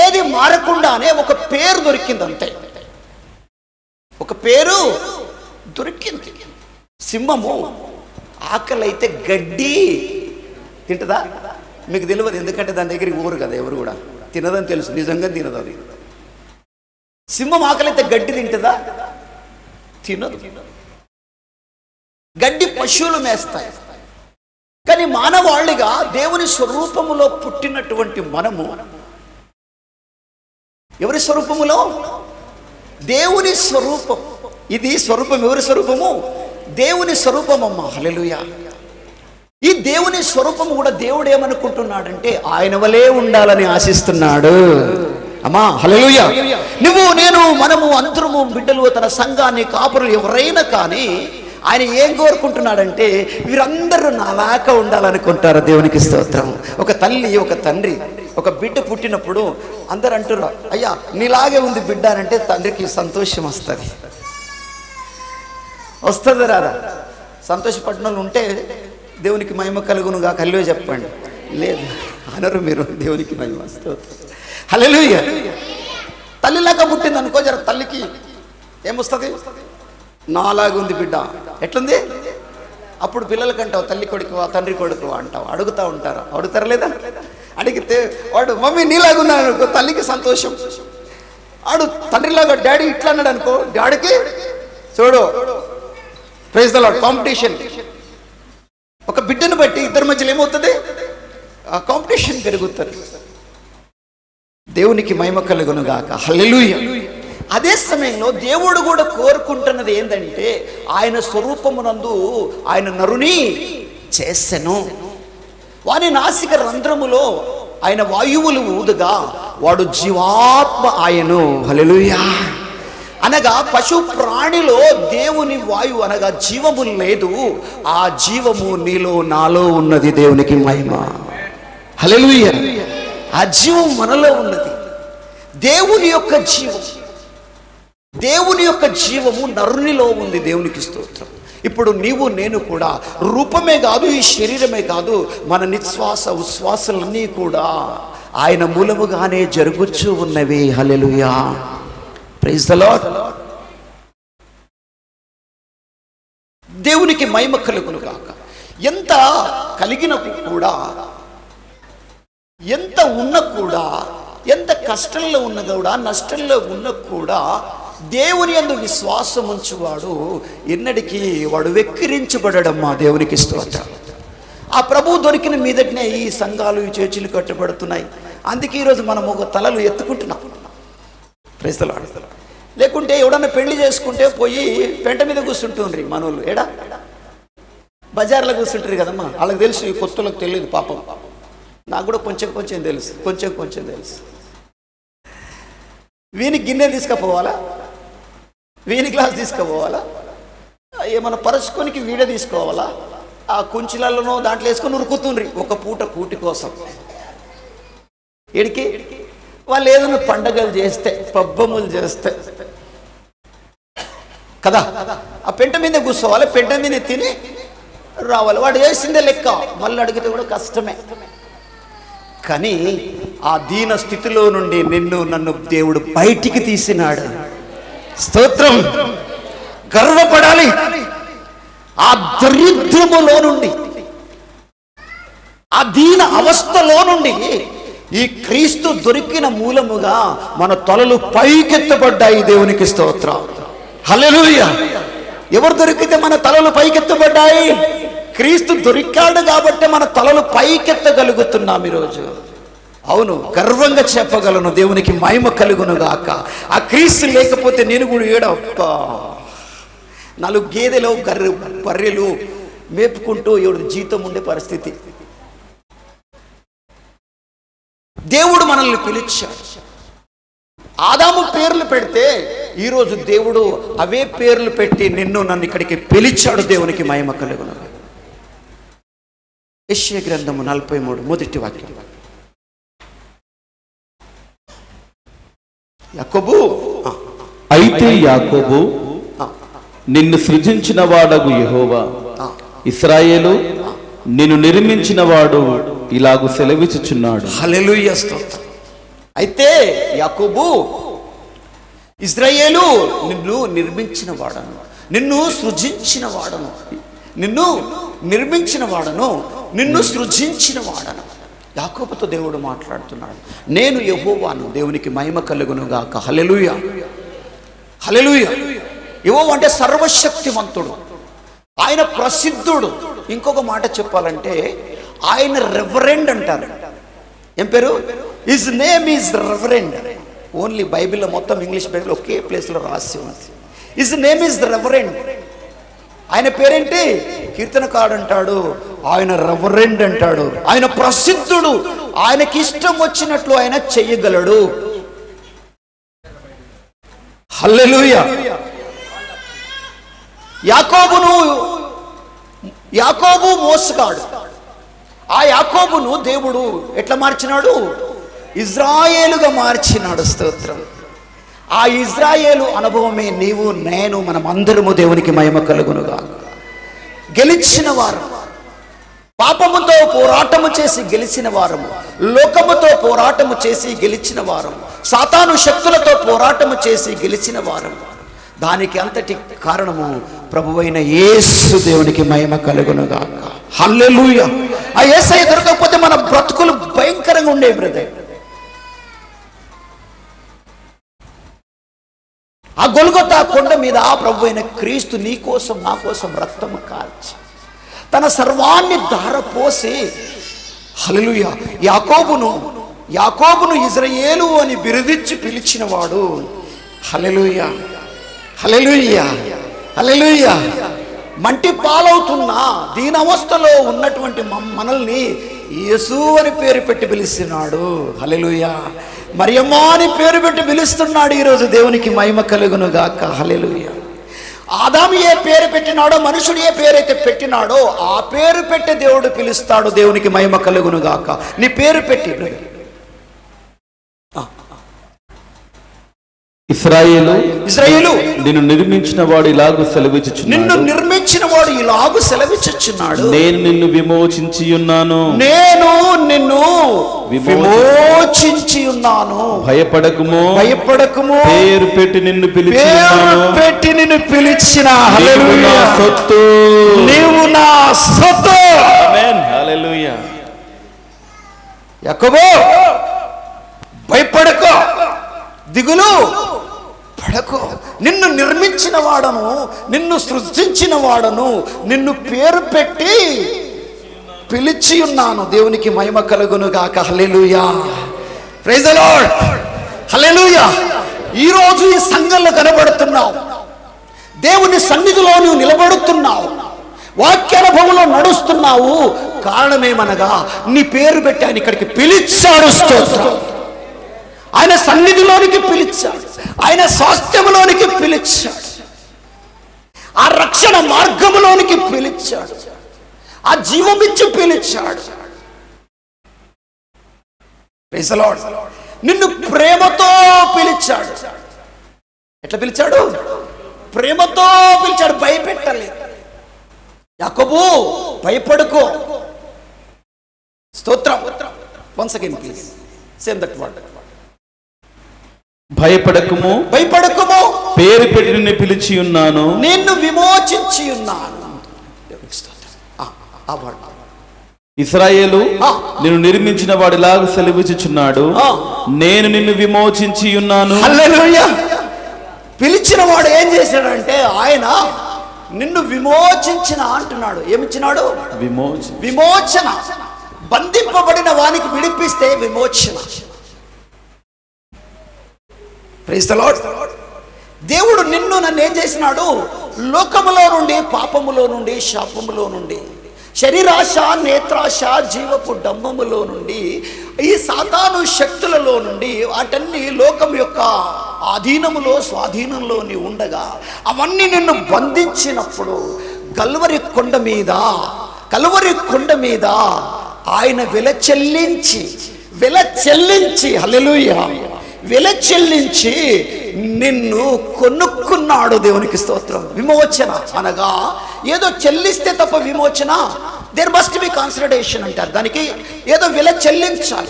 ఏది మారకుండానే ఒక పేరు దొరికింది, అంతే. ఒక పేరు దొరికింది. సింహము ఆకలి అయితే గడ్డి తింటదా? మీకు తెలియదు, ఎందుకంటే దాని దగ్గరికి ఊరు కదా, ఎవరు కూడా తినదని తెలుసు, నిజంగా తినదు అది. సింహం ఆకలి అయితే గడ్డి తింటదా? తినదు. గడ్డి పశువులు మేస్తాయి. కానీ మానవాళిగా దేవుని స్వరూపములో పుట్టినటువంటి మనము, ఎవరి స్వరూపములో? దేవుని స్వరూపం. ఇది స్వరూపం ఎవరి స్వరూపము? దేవుని స్వరూపమమ్మా. హల్లెలూయా. ఈ దేవుని స్వరూపము కూడా దేవుడు ఏమనుకుంటున్నాడంటే ఆయన వలే ఉండాలని ఆశిస్తున్నాడు. అమ్మా హల్లెలూయా. నువ్వు నేను మనము అందరము బిడ్డలు, తన సంఘాన్ని కాపురులు ఎవరైనా కానీ ఆయన ఏం కోరుకుంటున్నాడంటే వీరందరూ నాలాగా ఉండాలనుకుంటారు. దేవునికి స్తోత్రం. ఒక తల్లి, ఒక తండ్రి, ఒక బిడ్డ పుట్టినప్పుడు అందరు అంటారు, అయ్యా నీలాగే ఉంది బిడ్డ అంటే తండ్రికి సంతోషం వస్తుంది. వస్తుంది రాదా? సంతోషపడిన వాళ్ళు ఉంటే దేవునికి మహిమ కలుగునుగా కల్వే చెప్పండి. లేదు అనరు మీరు. దేవునికి మహిమ స్తోత్రం. హల్లెలూయా. తల్లిలాగా పుట్టింది అనుకో, జర తల్లికి ఏమొస్తుంది? నాలాగుంది బిడ్డ. ఎట్లుంది? అప్పుడు పిల్లలకంటావు తల్లి కొడుకువా తండ్రి కొడుకువా అంటావు. అడుగుతూ ఉంటారా? అడుగుతారా లేదా? అడిగితే వాడు మమ్మీ నీలాగున్నాడు అనుకో, తల్లికి సంతోషం. ఆడు తండ్రిలాగా డాడీ ఇట్లా అన్నాడు అనుకో, డాడీకి చూడు ప్రైజ్ ద లార్డ్ కాంపిటీషన్. ఒక బిడ్డను బట్టి ఇద్దరి మధ్యలో ఏమవుతుంది? ఆ కాంపిటీషన్ పెరుగుతుంది. దేవునికి మహిమ కలుగును గాక. హల్లెలూయా. అదే సమయంలో దేవుడు కూడా కోరుకుంటున్నది ఏంటంటే ఆయన స్వరూపమునందు ఆయన నరుని చేసెను. వాని నాసిక రంధ్రములో ఆయన వాయువులు ఊదుగా వాడు జీవాత్మ ఆయను. హల్లెలూయా. అనగా పశు ప్రాణిలో దేవుని వాయువు అనగా జీవము లేదు. ఆ జీవము నీలో నాలో ఉన్నది. దేవునికి మహిమ. హల్లెలూయా. ఆ జీవం మనలో ఉన్నది. దేవుని యొక్క జీవం, దేవుని యొక్క జీవము నరునిలో ఉంది. దేవునికి స్తోత్రం. ఇప్పుడు నీవు నేను కూడా రూపమే కాదు, ఈ శరీరమే కాదు, మన నిశ్వాస ఉశ్వాసాలన్నీ కూడా ఆయన మూలముగానే జరుగుచూ ఉన్నవి. హల్లెలూయా. Praise the Lord. దేవునికి మహిమ కలుగును గాక. ఎంత కలిగినప్పుడు కూడా, ఎంత ఉన్న కూడా, ఎంత కష్టంలో ఉన్న కూడా, నష్టంలో ఉన్న కూడా దేవుని యందు విశ్వాసం ఉంచువాడు ఎన్నటికీ వాడు వెక్కిరించబడమ్మా. దేవునికి స్తోత్రం. ఆ ప్రభువు దొరికిన మీదటనే ఈ సంఘాలు, ఈ చర్చిలు కట్టబడుతున్నాయి. అందుకే ఈరోజు మనం ఒక తలలు ఎత్తుకుంటున్నాం. Praise the lord. లేకుంటే ఎవడన్నా పెళ్లి చేసుకుంటే పోయి పెంట మీద కూర్చుంటుండ్రి మనోళ్ళు. ఏడా బజార్లో కూర్చుంటారు కదమ్మా. వాళ్ళకి తెలుసు, ఈ కొత్తలకు తెలియదు పాపం. నాకు కూడా కొంచెం కొంచెం తెలుసు, కొంచెం కొంచెం తెలుసు. వీని గిన్నె తీసుకుపోవాలా, వీని గ్లాస్ తీసుకుపోవాలా, ఏమన్నా పరుచుకోనికి వీడ తీసుకోవాలా, ఆ కుంచిలలోనో దాంట్లో వేసుకొని ఉరుకుతుండ్రి ఒక పూట కూటి కోసం. ఎడికి వాళ్ళు ఏదైనా పండగలు చేస్తే, పబ్బములు చేస్తే కదా ఆ పెంట మీద కూర్చోవాలి, పెంట మీద తిని రావాలి. వాడు చేసిందే లెక్క. మళ్ళీ అడిగితే కూడా కష్టమే. కానీ ఆ దీన స్థితిలో నుండి నిన్ను నన్ను దేవుడు బయటికి తీసినాడు. స్తోత్రం. గర్వపడాలి. ఆ దరిద్రములో నుండి, ఆ దీన అవస్థలో నుండి ఈ క్రీస్తు దొరికిన మూలముగా మన తలలు పైకెత్తబడ్డాయి. దేవునికి స్తోత్రం. హల్లెలూయా. ఎవరు దొరికితే మన తలలు పైకెత్తబడ్డాయి? క్రీస్తు దొరికాడు కాబట్టి మన తలలు పైకెత్తగలుగుతున్నాం ఈరోజు. అవును, గర్వంగా చెప్పగలను. దేవునికి మహిమ కలుగును గాక. ఆ క్రీస్తు లేకపోతే నేను కూడా ఏడప్ప 4 గేదెలు బర్రెలు మేపుకుంటూ ఎవడు జీతం ఉండే పరిస్థితి. దేవుడు మనల్ని పిలిచాడు. ఆదాము పేర్లు పెడితే ఈరోజు దేవుడు అవే పేర్లు పెట్టి నిన్ను నన్ను ఇక్కడికి పిలిచాడు. దేవునికి మహిమ కలుగును. యెషయా గ్రంథము 43 మొదటి వాక్యం. యాకోబు, అయితే యాకోబు నిన్ను సృజించిన వాడగు యెహోవా, ఇశ్రాయేలు నిన్ను నిర్మించిన వాడు ఇలాగు సెలవిచ్చుచున్నాడు. హల్లెలూయా. స్తోత్రం. అయితే యాకోబు, ఇశ్రాయేలు నిన్ను నిర్మించిన వాడను, నిన్ను సృజించిన వాడను, నిన్ను నిర్మించిన వాడను, నిన్ను సృజించిన వాడను. యాకోబుతో దేవుడు మాట్లాడుతున్నాడు. నేను యెహోవాను. దేవునికి మహిమ కలుగును గాక. హల్లెలూయా. హల్లెలూయా. యెహోవా అంటే సర్వశక్తిమంతుడు, ఆయన ప్రసిద్ధుడు. ఇంకొక మాట చెప్పాలంటే ఆయన రెవరెండ్ అంటారు. ఏం పేరు? His name is reverend. Only బైబిల్లో మొత్తం ఇంగ్లీష్ బైబిల్ ఒకే ప్లేస్లో రాసి ఉంది. His name is reverend. ఆయన పేరేంటి? కీర్తనకాడు అంటాడు, ఆయన రెవరెండ్ అంటాడు. ఆయన ప్రసిద్ధుడు, ఆయనకి ఇష్టం వచ్చినట్లు ఆయన చెయ్యగలడు. హల్లెలూయా. యాకోబు మోసగాడు. ఆ యాకోబును దేవుడు ఎట్లా మార్చినాడు? ఇజ్రాయేలుగా మార్చినాడు. స్తోత్రం. ఆ ఇజ్రాయేలు అనుభవమే నీవు నేను మనం అందరము. దేవునికి మహిమ కలుగునుగా. గెలిచిన వారు, పాపముతో పోరాటము చేసి గెలిచిన వారము, లోకముతో పోరాటము చేసి గెలిచిన వారము, సాతాను శక్తులతో పోరాటము చేసి గెలిచిన వారము. దానికి అంతటి కారణము ప్రభువైన యేసు. దేవునికి మహిమ కలుగునుగాక. హల్లెలూయా. ఆ యేసయ్య దొరకకపోతే మన బ్రతుకులు భయంకరంగా ఉండే బ్రదర్. ఆ గొల్గొతా కొండ మీద ఆ ప్రభువైన క్రీస్తు నీ కోసం నా కోసం రక్తము కార్చి తన సర్వాన్ని ధారపోసి, హల్లెలూయా, యాకోబును ఇజ్రాయేలు అని బిరుదిచ్చి పిలిచినవాడు. హల్లెలూయా, హల్లెలూయా, హల్లెలూయా. మంటి పాలవుతున్న దీనవస్థలో ఉన్నటువంటి మనల్ని యేసు అని పేరు పెట్టి పిలుస్తున్నాడు. హల్లెలూయా. మరియమ్మ అని పేరు పెట్టి పిలుస్తున్నాడు ఈరోజు. దేవునికి మహిమ కలుగును గాక. హల్లెలూయా. ఆదాము ఏ పేరు పెట్టినాడో, మనుషుడు ఏ పేరైతే పెట్టినాడో ఆ పేరు పెట్టి దేవుడు పిలుస్తాడు. దేవునికి మహిమ కలుగును గాక. నీ పేరు పెట్టి ఇశ్రాయేలు నిన్ను నిర్మించిన వాడు ఇలాగు సెలవిచ్చుచున్నాడు. నిన్ను నిర్మించిన వాడు ఇలాగు సెలవిచ్చుచున్నాడు. నేను నిన్ను విమోచించి ఉన్నాను. నేను నిన్ను విమోచించి ఉన్నాను. భయపడకుము, భయపడకుము. పేరు పెట్టి నిన్ను పిలిచిన హల్లెలూయా. సొత్తు, నీవు నా సొత్తు. ఆమేన్. హల్లెలూయా. యాకోబు భయపడకు, దిగులు పడకు. నిన్ను నిర్మించిన వాడను, నిన్ను సృష్టించిన వాడను, నిన్ను పేరు పెట్టి పిలిచి ఉన్నాను. దేవునికి మహిమ కలుగును గాక. Hallelujah. Praise the lord. Hallelujah. ఈరోజు ఈ సంఘంలో కనబడుతున్నావు. దేవుని సన్నిధిలో నువ్వు నిలబడుతున్నావు. వాక్యానుభవంలో నడుస్తున్నావు. కారణమేమనగా నీ పేరు పెట్టి ఆయన ఇక్కడికి పిలిచాడు. స్తోత్రం. ఆయన సన్నిధిలోనికి పిలిచాడు. ఆయన స్వాస్థ్యంలోనికి పిలిచాడు. ఆ రక్షణ మార్గంలోనికి పిలిచాడు. ఆ జీవమిచ్చి పిలిచాడు. Praise the lord. నిన్ను ప్రేమతో పిలిచాడు. ఎట్లా పిలిచాడు? ప్రేమతో పిలిచాడు. భయపెట్టలేదు. యాకోబు భయపడుకో. స్తోత్రం. Once again please same that word. భయపడకుము, పేరు పెట్టి నిన్ను పిలిచి ఉన్నాను. నిన్ను విమోచించి ఉన్నాను. ఇశ్రాయేలు నిన్ను నిర్మించిన వాడు ఇలాగ సెలవిచ్చుచున్నాడు. నేను నిన్ను విమోచించి ఉన్నాను. హల్లెలూయా. పిలిచిన వాడు ఏం చేశాడంటే ఆయన నిన్ను విమోచించిన అంటున్నాడు. ఏమిచ్చినాడు? విమోచన. బంధింపబడిన వానికి విడిపిస్తే విమోచన. Praise the lord. దేవుడు నిన్ను నన్ను ఏం చేసినాడు? లోకములో నుండి, పాపములో నుండి, శాపములో నుండి, శరీరాశ, నేత్రాశ, జీవపు డంబములో నుండి, ఈ సాతాను శక్తులలో నుండి, వాటన్ని లోకం యొక్క ఆధీనములో స్వాధీనంలోని ఉండగా అవన్నీ నిన్ను బంధించినప్పుడు కల్వరి కొండ మీద ఆయన వెల చెల్లించి హల్లెలూయా, వెల చెల్లించి నిన్ను కొనుక్కున్నాడు. దేవునికి స్తోత్రం. విమోచన అనగా ఏదో చెల్లిస్తే తప్ప విమోచన, దేర్ మస్ట్ బి కన్సిడరేషన్ అంటారు. దానికి ఏదో వెల చెల్లించాలి.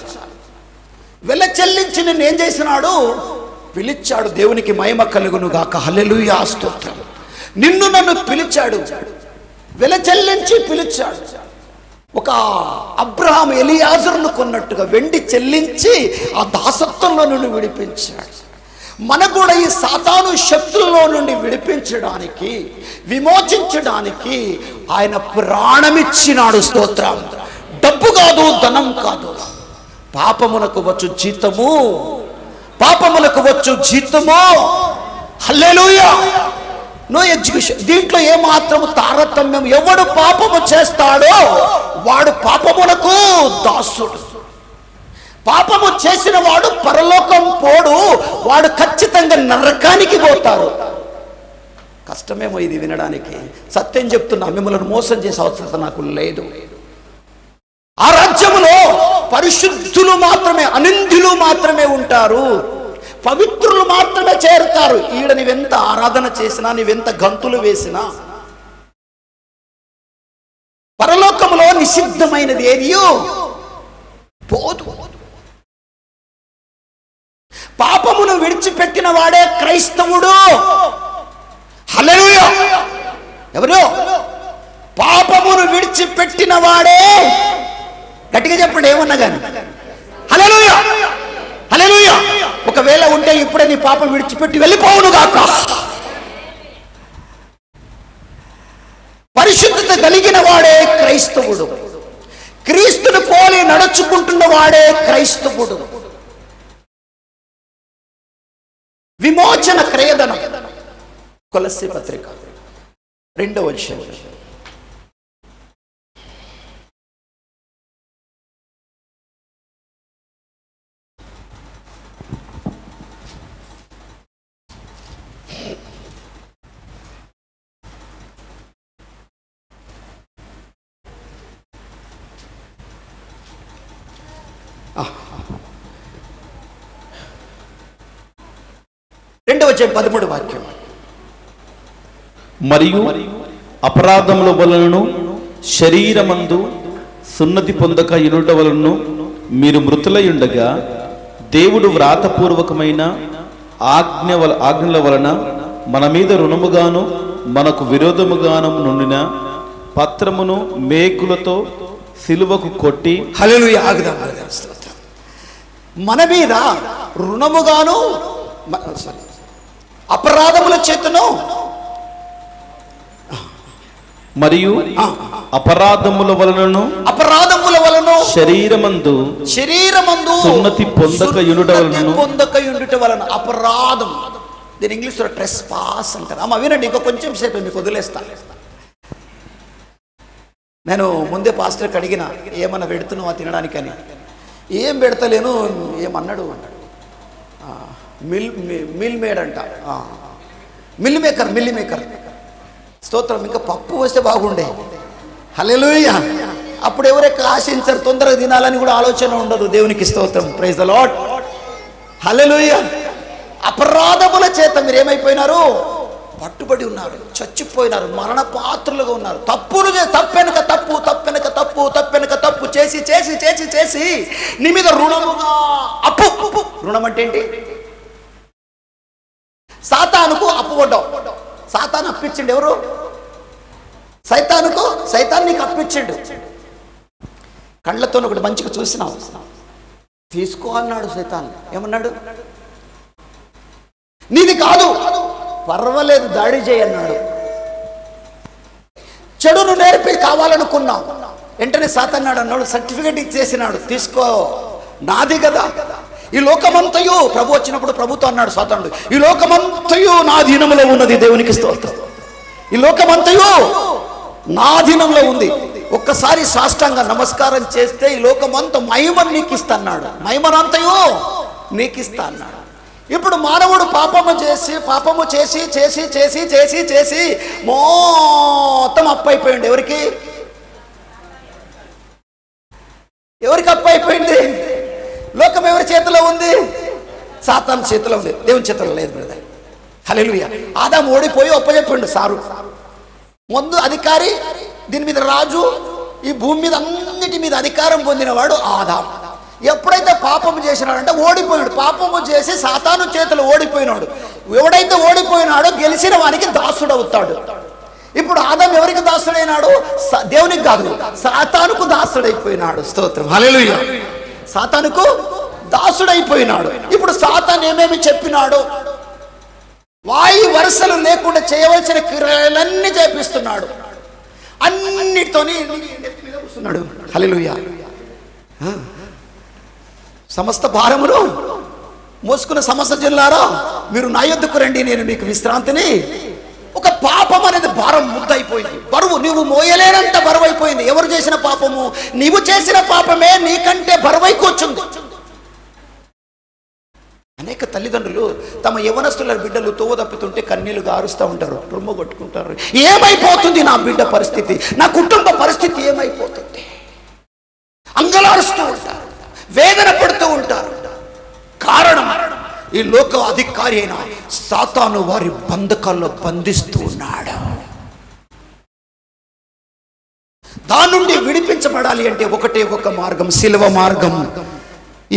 వెల చెల్లించి నిన్ను ఏం చేసినాడు? పిలిచాడు. దేవునికి మహిమ కలుగును గాక. హల్లెలూయా. స్తోత్రం. నిన్ను నన్ను పిలిచాడు. వెల చెల్లించి పిలిచాడు. ఒక అబ్రహాం ఎలియాజరును కొన్నట్టుగా వెండి చెల్లించి ఆ దాసత్వంలో నుండి విడిపించాడు. మనకు కూడా ఈ సాతాను శక్తుల్లో నుండి విడిపించడానికి, విమోచించడానికి ఆయన ప్రాణమిచ్చినాడు. స్తోత్రం. డబ్బు కాదు, ధనం కాదు. పాపమునకు వచ్చు జీతము. హల్లెలూయా. No execution. దీంట్లో ఏమాత్రము తారతమ్యం. ఎవడు పాపము చేస్తాడో వాడు పాపమునకు దాసుడు. పాపము చేసిన వాడు పరలోకం పోడు, వాడు ఖచ్చితంగా నరకానికి పోతారు. కష్టమేమో ఇది వినడానికి. సత్యం చెప్తున్నా, మిమ్మల్ని మోసం చేసే అవసరం నాకు లేదు. ఆ రాజ్యములో పరిశుద్ధులు మాత్రమే, అనింద్యులు మాత్రమే ఉంటారు, పవిత్రులు మాత్రమే చేరుతారు. ఈడ నీవెంత ఆరాధన చేసినా, నీవెంత గంతులు వేసినా, పరలోకములో నిషిద్ధమైనది ఏదియో పోదు. పాపమును విడిచిపెట్టిన వాడే క్రైస్తవుడు. హల్లెలూయా. ఎవరు? పాపమును విడిచిపెట్టిన వాడే. గట్టిగా చెప్పండి, ఏమన్నా కానీ. హల్లెలూయా, హల్లెలూయా. ఒకవేళ ఉంటే ఇప్పుడే నీ పాపం విడిచిపెట్టి వెళ్ళిపోవును గాక. పరిశుద్ధత కలిగిన వాడే క్రైస్తవుడు. క్రీస్తును పోలి నడుచుకుంటున్న వాడే క్రైస్తవుడు. విమోచన క్రయధనం. కొలస్సీ పత్రిక 2వ అధ్యాయం. రెండవ అధ్యాయం 13వ వాక్యం. మరియు అపరాధముల వలనను శరీరమందు సున్నతి పొందక ఇనుట వలనను మీరు మృతులయుండగా దేవుడు వ్రాతపూర్వకమైన ఆజ్ఞల వలన మన మీద రుణముగాను మనకు విరోధముగాను నుండిన పత్రమును మేకులతో సిలువకు కొట్టి. హల్లెలూయా. ఆగుదాం. మన మీద రుణముగాను, అపరాధముల చేతను, మరియు అపరాధముల వలనను శరీరమందు సున్నతి పొందక యుండుట వలన. అపరాధం, దీని ఇంగ్లీష్లో ట్రెస్ పాస్ అంటారు. అమ్మ వినండి, ఇంకో కొంచెం సేపు మీకు వదిలేస్తా. నేను ముందే పాస్టర్కి అడిగిన, ఏమన్నా పెడుతున్నావా తినడానికని. ఏం పెడతలేను, ఏమన్నాడు, మిల్ మేడ్ అంట, మిల్ మేకర్. స్తోత్రం. ఇంకా పప్పు వస్తే బాగుండే. హల్లెలూయా. అప్పుడు ఎవరెక్క ఆశించరు, తొందరగా తినాలని కూడా ఆలోచన ఉండదు. దేవునికి స్తోత్రం. Praise the lord. హల్లెలూయా. అపరాధముల చేత మీరు ఏమైపోయినారు? పట్టుబడి ఉన్నారు, చచ్చిపోయినారు, మరణ పాత్రులుగా ఉన్నారు. తప్పెనక తప్పు చేసి చేసి చేసి చేసి నీ మీద రుణముగా అప్పు. రుణం అంటే ఏంటి? సాతానుకు అప్పు పడ్డావు. సాతాను అప్పించిండు. ఎవరు? సైతాన్ నీకు అప్పించిండు. కళ్ళతో ఒకటి మంచిగా చూసినావు, తీసుకో అన్నాడు సైతాన్. ఏమన్నాడు? నీది కాదు, పర్వాలేదు, దాడి చేయన్నాడు. చెడును నేర్పి కావాలనుకున్నావు, వెంటనే సాతాన్నాడు అన్నాడు, సర్టిఫికెట్ ఇచ్చేసినాడు, తీసుకో, నాది కదా. ఈ లోకమంతయు, ప్రభు వచ్చినప్పుడు ప్రభుతో అన్నాడు సాతానుడు, ఈ లోకమంతయు నా అధీనంలో ఉన్నది. దేవునికి స్తోత్రం. ఈ లోకమంతయు నా అధీనంలో ఉంది. ఒక్కసారి సాష్టాంగ నమస్కారం చేస్తే ఈ లోకమంత మహిమను నీకు ఇస్తా అన్నాడు. మహిమనంతయు నీకు ఇస్తా అన్నాడు. ఇప్పుడు మానవుడు పాపము చేసి చేసి చేసి చేసి చేసి మొత్తం అప్పైపోయింది. ఎవరికి అప్పైపోయింది? లోకం ఎవరి చేతిలో ఉంది? సాతాను చేతిలో ఉంది, దేవుని చేతిలో లేదు బ్రదర్. హల్లెలూయా. ఆదాము ఓడిపోయి ఒప్పచెప్పిండు సారు. ముందు అధికారి, దీని మీద రాజు, ఈ భూమి మీద అన్నిటి మీద అధికారం పొందినవాడు ఆదాము. ఎప్పుడైతే పాపము చేసినాడంటే ఓడిపోయాడు. పాపము చేసి సాతాను చేతులు ఓడిపోయినాడు. ఎవడైతే ఓడిపోయినాడో గెలిచిన వానికి దాసుడు అవుతాడు. ఇప్పుడు ఆదాము ఎవరికి దాసుడైనాడు? దేవునికి కాదు, సాతానుకు దాసుడైపోయినాడు. స్తోత్రం. హల్లెలూయా. సాతానుకు దాసుడైపోయినాడు. ఇప్పుడు సాతాను ఏమేమి చెప్పినాడు? వాయి వరుసలు లేకుండా చేయవలసిన క్రియలన్నీ చేపిస్తున్నాడు. అన్నిటితోని కూర్చున్నాడు. హల్లెలూయా. సమస్త భారములు మోసుకున్న సమస్త జిల్లారా, మీరు నా యొద్దకు రండి, నేను మీకు విశ్రాంతిని. ఒక పాపం అనేది భారం ముద్దయిపోయింది. బరువు నీవు మోయలేనంత బరువు అయిపోయింది. ఎవరు చేసిన పాపము? నీవు చేసిన పాపమే నీకంటే బరువై కూర్చుంది. అనేక తల్లిదండ్రులు తమ యవనస్తుల బిడ్డలు తోవ తప్పుతుంటే కన్నీళ్లు గారుస్తూ ఉంటారు, రొమ్మ కొట్టుకుంటారు. ఏమైపోతుంది నా బిడ్డ పరిస్థితి, నా కుటుంబ పరిస్థితి ఏమైపోతుంది? అంగలారుస్తూ ఉంటారు, వేదన పడుతూ ఉంటారు. కారణం, ఈ లోక అధికారి అయిన సాతాను వారి బంధకాల్లో బంధిస్తూ ఉన్నాడు. దాని నుండి విడిపించబడాలి అంటే ఒకటే ఒక మార్గం, శిలువ మార్గం.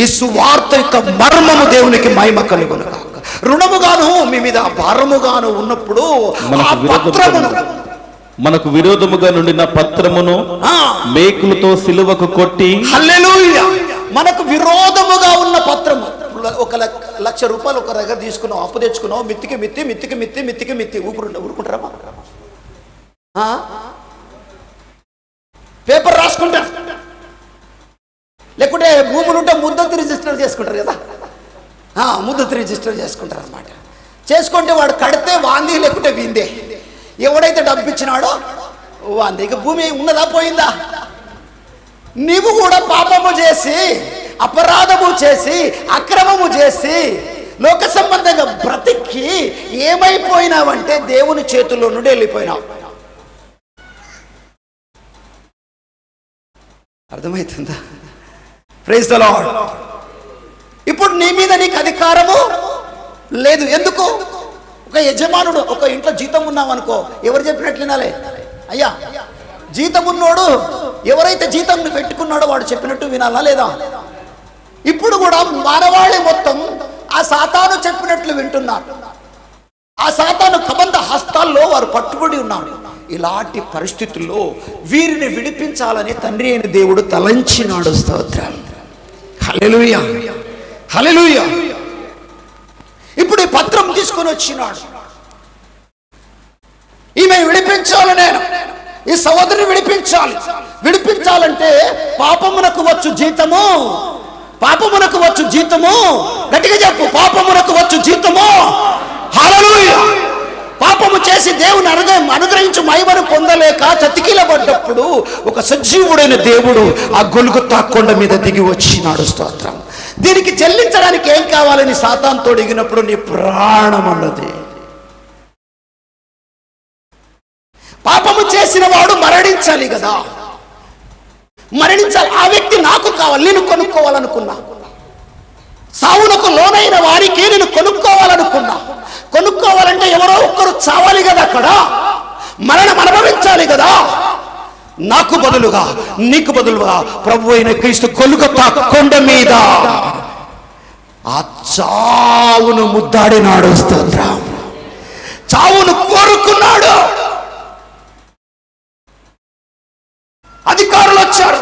ఈ సువార్త యొక్క మర్మము దేవునికి మహిమ కలుగును గాక. రుణముగాను మీ మీద భారముగాను ఉన్నప్పుడు మనకు విరోధముగా నుండిన పత్రమును మేకులతో సిలువకు కొట్టి, హల్లెలూయా, మనకు విరోధముగా ఉన్న పత్రము. ₹1,00,000 ఒక దగ్గర తీసుకున్నావు, అప్పు తెచ్చుకున్నావు, మిత్తికి ఊరుకుంటారా? పేపర్ రాసుకుంటారు, లేకుంటే భూములు ఉంటే ముద్దతు రిజిస్టర్ చేసుకుంటారు కదా, ముద్దతు రిజిస్టర్ చేసుకుంటారు అనమాట. చేసుకుంటే వాడు కడితే వాంది, లేకుంటే వీందే. ఎవడైతే డబ్బు ఇచ్చినాడో వాంది. ఇక భూమి ఉన్నదా పోయిందా? నీవు కూడా పాపము చేసి, అపరాధము చేసి, అక్రమము చేసి, లోక సంబంధంగా బ్రతికి ఏమైపోయినావంటే దేవుని చేతుల్లో నుండి వెళ్ళిపోయినావు. అర్థమవుతుందా? Praise the lord. ఇప్పుడు నీ మీద నీకు అధికారము లేదు. ఎందుకు? ఒక యజమానుడు, ఒక ఇంట్లో జీతం ఉన్నావు అనుకో, ఎవరు చెప్పినట్లు వినాలి? అయ్యా, జీతం ఉన్నోడు ఎవరైతే జీతం పెట్టుకున్నాడో వాడు చెప్పినట్టు వినాలా లేదా? ఇప్పుడు కూడా మానవాళి మొత్తం ఆ సాతాను చెప్పినట్లు వింటున్నారు. ఆ సాతాను కబంధ హస్తాల్లో వారు పట్టుబడి ఉన్నారు. ఇలాంటి పరిస్థితుల్లో వీరిని విడిపించాలని తండ్రి అయిన దేవుడు తలంచినాడు. స్తోత్రం, హల్లెలూయా, హల్లెలూయా. ఇప్పుడు ఈ పత్రం తీసుకొని వచ్చినాడు. ఈమె విడిపించాలి, నేను ఈ సహోదరిని విడిపించాలి. విడిపించాలంటే పాపమునకు వచ్చు జీతము, పాపమునకు వచ్చు జీతము, గట్టిగా చెప్పు, పాపమునకు వచ్చు జీతము. హల్లెలూయా. పాపము చేసి దేవుని అనుగ్రహించు మహిమను పొందలేక చతికిలబడ్డప్పుడు ఒక సజీవుడైన దేవుడు ఆ గొల్గొతా కొండ మీద దిగి వచ్చినాడు. స్తోత్రం. దీనికి చెల్లించడానికి ఏం కావాలని సాతానుతో దిగినప్పుడు నీ ప్రాణం అన్నది. పాపము చేసిన వాడు మరణించాలి కదా, మరణించాలి. ఆ వ్యక్తి నాకు కావాలి, నేను కొనుక్కోవాలనుకున్నా. సావునకు లోనైన వారికి నేను కొనుక్కోవాలనుకున్నా. కొనుక్కోవాలంటే ఎవరో ఒక్కరు చావాలి కదా, అక్కడ మరణం అనుభవించాలి కదా. నాకు బదులుగా, నీకు బదులుగా ప్రభు అయిన క్రీస్తు గొల్గొతా కొండ మీద ఆ చావును ముద్దాడినాడు. స్తోత్రం. చావును కోరుకున్నాడు. అధికారులు వచ్చారు,